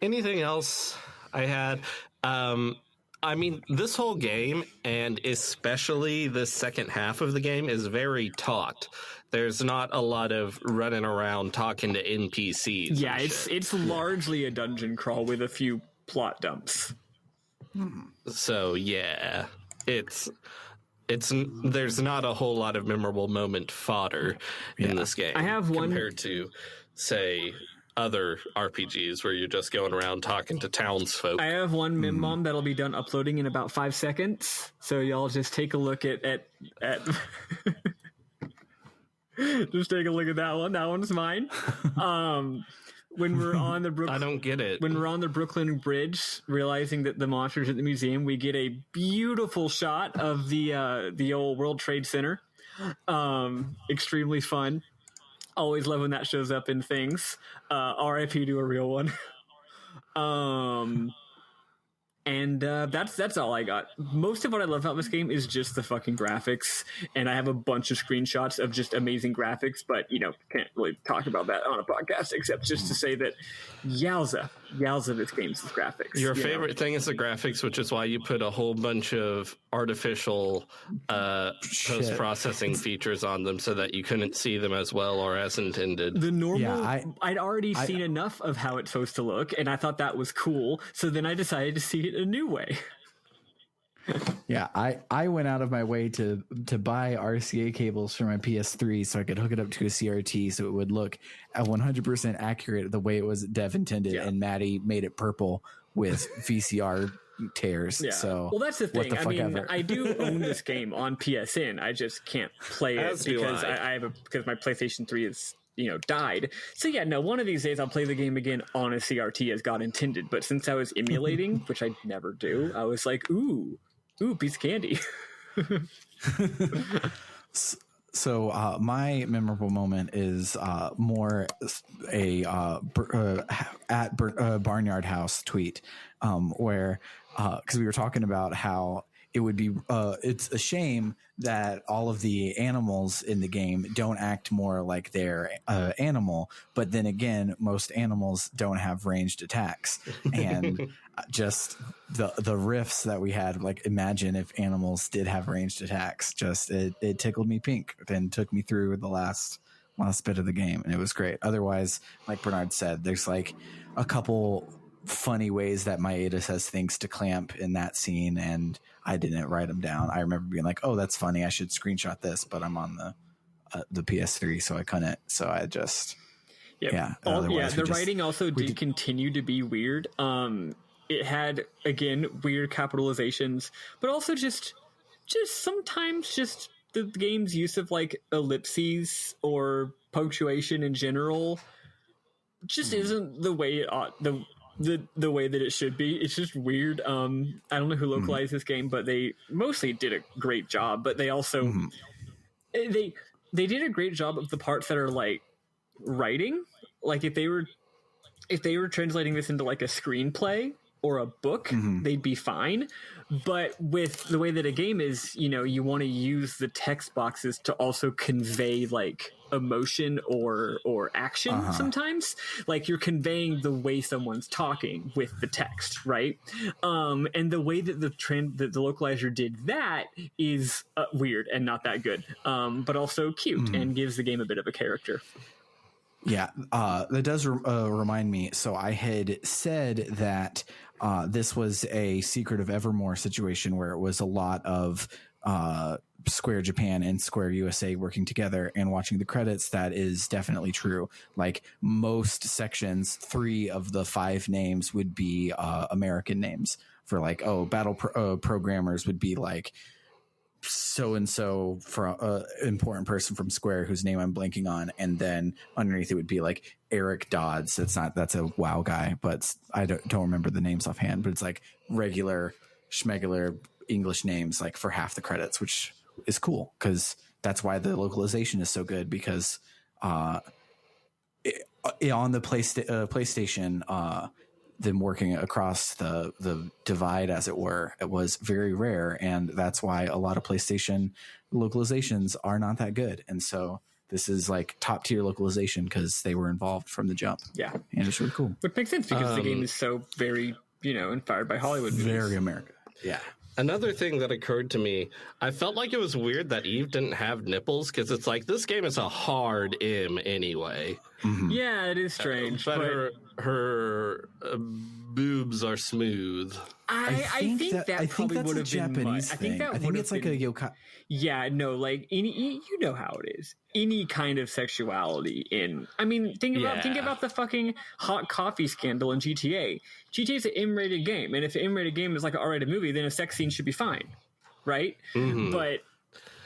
anything else I had. I mean, this whole game, and especially the second half of the game, is very taut. There's not a lot of running around talking to NPCs. Yeah, it's largely a dungeon crawl with a few plot dumps. So, yeah, it's there's not a whole lot of memorable moment fodder in this game. I have one compared to, say, other RPGs where you're just going around talking to townsfolk. I have one mem that'll be done uploading in about 5 seconds. So y'all just take a look at just take a look at that one. That one's mine. When we're on the I don't get it. When we're on the Brooklyn Bridge, realizing that the monsters at the museum, we get a beautiful shot of the old World Trade Center. Extremely fun. Always love when that shows up in things. RIP to a real one. And that's all I got. Most of what I love about this game is just the fucking graphics, and I have a bunch of screenshots of just amazing graphics, but can't really talk about that on a podcast except just to say that yowza this game's graphics. Your favorite thing is the graphics, which is why you put a whole bunch of artificial post-processing features on them so that you couldn't see them as well or as intended. The normal, I'd already seen enough of how it's supposed to look, and I thought that was cool, so then I decided to see it a new way. Yeah, I went out of my way to buy RCA cables for my PS3 so I could hook it up to a CRT so it would look at 100% accurate the way it was dev intended, and Maddy made it purple with VCR tears. Yeah. So well, that's the thing. I do own this game on PSN. I just can't play it because because my PlayStation 3 is died. So one of these days I'll play the game again on a CRT as God intended. But since I was emulating, which I never do, I was like, ooh, piece of candy. So my memorable moment is more at Barnyard House tweet where because we were talking about how it would be it's a shame that all of the animals in the game don't act more like their animal, but then again most animals don't have ranged attacks, and just the riffs that we had, like imagine if animals did have ranged attacks, just it tickled me pink and took me through the last bit of the game, and it was great. Otherwise, like Bernard said, there's like a couple funny ways that Maeda says things to Clamp in that scene, and I didn't write them down. I remember being like, oh, that's funny, I should screenshot this, but I'm on the PS3, so I couldn't. So I just the writing also did continue to be weird. It had, again, weird capitalizations, but also just sometimes just the game's use of like ellipses or punctuation in general just isn't the way it ought, the way that it should be. It's just weird. I don't know who localized this game, but they mostly did a great job, but they also they did a great job of the parts that are like writing. Like if they were translating this into like a screenplay or a book, they'd be fine. But with the way that a game is, you want to use the text boxes to also convey like emotion or action sometimes. Like you're conveying the way someone's talking with the text, right? And the way that the localizer did that is weird and not that good, but also cute and gives the game a bit of a character. Yeah, that does remind me. So I had said that this was a Secret of Evermore situation where it was a lot of Square Japan and Square USA working together and watching the credits. That is definitely true. Like most sections, 3 of the 5 names would be American names for like, battle programmers would be like so-and-so for important person from Square whose name I'm blanking on, and then underneath it would be like Eric Dodds. That's a WoW guy, but I don't remember the names offhand, but it's like regular schmegular English names like for half the credits, which is cool because that's why the localization is so good, because on the PlayStation them working across the divide, as it were, it was very rare, and that's why a lot of PlayStation localizations are not that good. And so this is like top tier localization because they were involved from the jump. Yeah, and it's really cool. Which makes sense because the game is so very inspired by Hollywood movies. Very American. Yeah. Another thing that occurred to me, I felt like it was weird that Eve didn't have nipples, because it's like, this game is a hard M anyway. Yeah, it is strange, but her boobs are smooth. I think that probably that's would a have been Japanese thing. I think it's like a yokai. Yeah, no, like you know how it is. Any kind of sexuality in. I mean, think about the fucking hot coffee scandal in GTA. GTA is an M-rated game, and if an M-rated game is like an R-rated movie, then a sex scene should be fine, right? But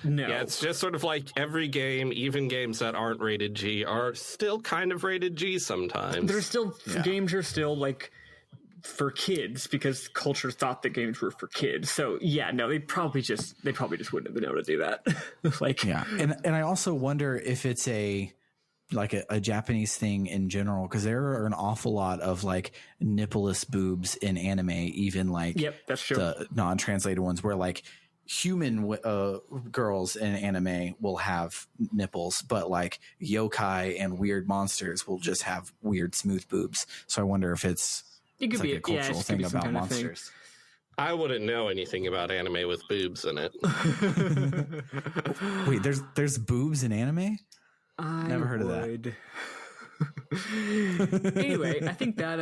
no, yeah, it's just sort of like every game, even games that aren't rated G, are still kind of rated G sometimes. There's still games are still like for kids because culture thought that games were for kids. So yeah, no, they probably just wouldn't have been able to do that. Like, yeah, and I also wonder if it's a Japanese thing in general, because there are an awful lot of like nippleless boobs in anime, even like that's true. The non-translated ones where like human girls in anime will have nipples, but like yokai and weird monsters will just have weird smooth boobs. So I wonder if it's could be like a cultural thing about monsters. I wouldn't know anything about anime with boobs in it. Wait, there's boobs in anime? Never heard of that. Anyway, I think that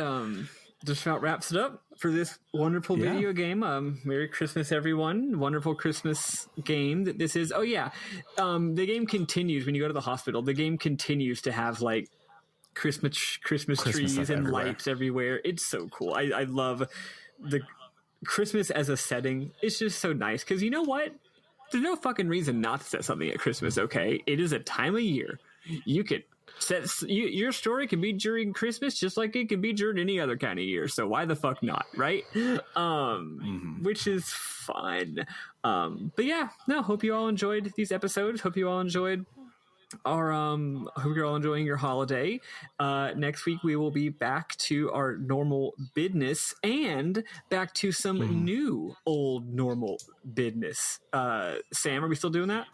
just about wraps it up for this wonderful video game. Merry Christmas, everyone. Wonderful Christmas game that this is. Oh yeah. The game continues when you go to the hospital. The game continues to have like Christmas trees and lights everywhere. It's so cool. I love the Christmas as a setting. It's just so nice because you know what? There's no fucking reason not to set something at Christmas. Okay, it is a time of year. You could set your story can be during Christmas just like it can be during any other kind of year. So why the fuck not, right? Which is fun. But yeah, no. Hope you all enjoyed these episodes. Hope you all enjoyed our hope you're all enjoying your holiday. Next week we will be back to our normal business and back to some new old normal business. Sam, are we still doing that?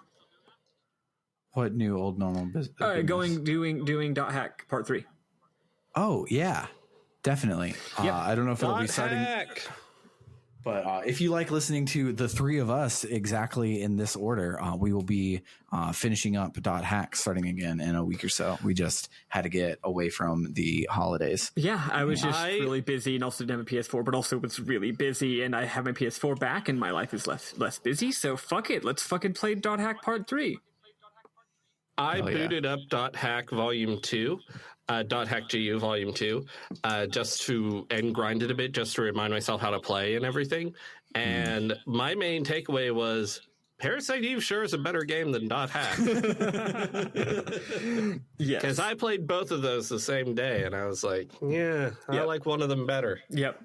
What new old normal business? Doing Dot Hack Part 3. Oh yeah, definitely. I don't know if it'll be starting. But if you like listening to the three of us exactly in this order, we will be finishing up Dot Hack starting again in a week or so. We just had to get away from the holidays. Yeah, I was just really busy and also didn't have a PS4, but also was really busy and I have my PS4 back and my life is less busy. So fuck it. Let's fucking play Dot Hack Part 3. I booted up Dot Hack Volume 2. Dot Hack GU Volume 2, and grinded a bit just to remind myself how to play and everything. And my main takeaway was Parasite Eve sure is a better game than Dot Hack. Yes. Because I played both of those the same day, and I was like, I like one of them better. Yep.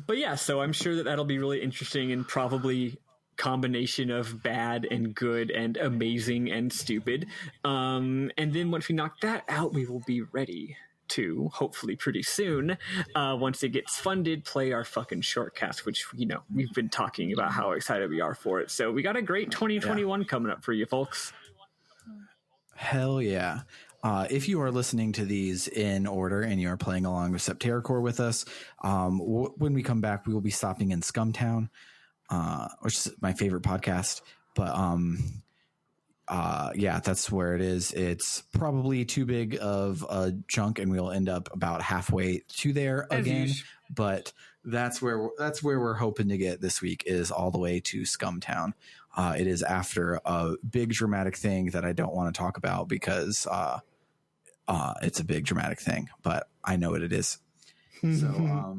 But yeah, so I'm sure that'll be really interesting and probably combination of bad and good and amazing and stupid. And then once we knock that out, we will be ready to hopefully pretty soon, once it gets funded, play our fucking shortcast, which, you know, we've been talking about how excited we are for it. So we got a great 2021 coming up for you folks. Hell yeah. If you are listening to these in order and you are playing along with Septerra Core with us, when we come back, we will be stopping in Scumm Town, which is my favorite podcast. But that's where it is. It's probably too big of a chunk, and we'll end up about halfway to there again. But that's where we're hoping to get this week, is all the way to Scumm Town. It is after a big dramatic thing that I don't want to talk about because it's a big dramatic thing, but I know what it is. So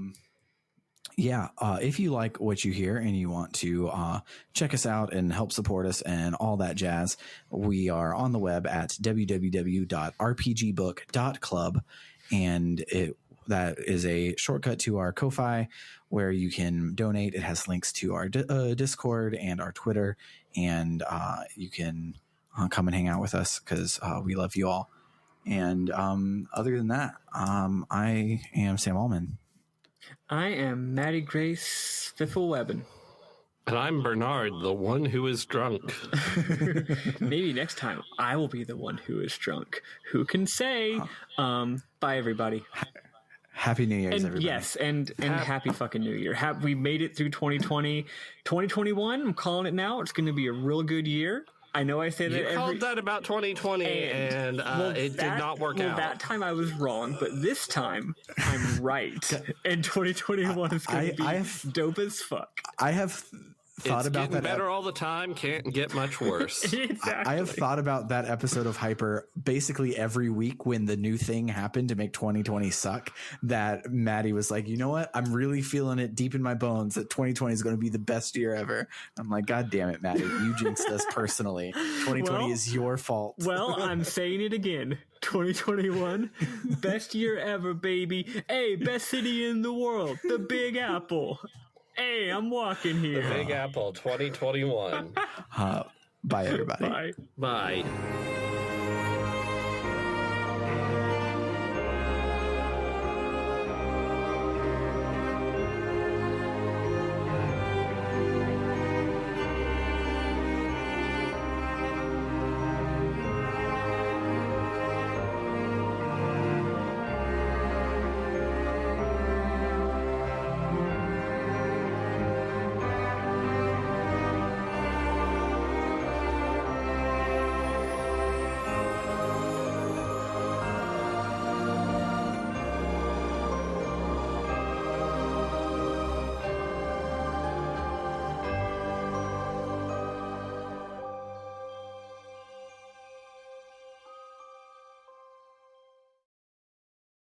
if you like what you hear and you want to check us out and help support us and all that jazz, we are on the web at www.rpgbook.club, and that is a shortcut to our Ko-Fi where you can donate. It has links to our Discord and our Twitter, and you can come and hang out with us because we love you all. And other than that, I am Sam Allman. I am Maddy Grace Fiffle-Webben. And I'm Bernard, the one who is drunk. Maybe next time I will be the one who is drunk. Who can say? Bye, everybody. Happy New Year's, everybody. Yes, and happy fucking New Year. We made it through 2020. 2021, I'm calling it now. It's going to be a real good year. I know I say You that called that about 2020, and it did not work out. That time I was wrong, but this time I'm right. And 2021 is going to be dope as fuck. I have thought it's about getting that. Better all the time. Can't get much worse. Exactly. I have thought about that episode of Hyper basically every week when the new thing happened to make 2020 suck. That Maddy was like, you know what? I'm really feeling it deep in my bones that 2020 is going to be the best year ever. I'm like, God damn it, Maddy. You jinxed us personally. 2020 is your fault. Well, I'm saying it again. 2021, best year ever, baby. Hey, best city in the world, the Big Apple. Hey, I'm walking here. The Big Apple 2021. Bye, everybody. Bye. Bye.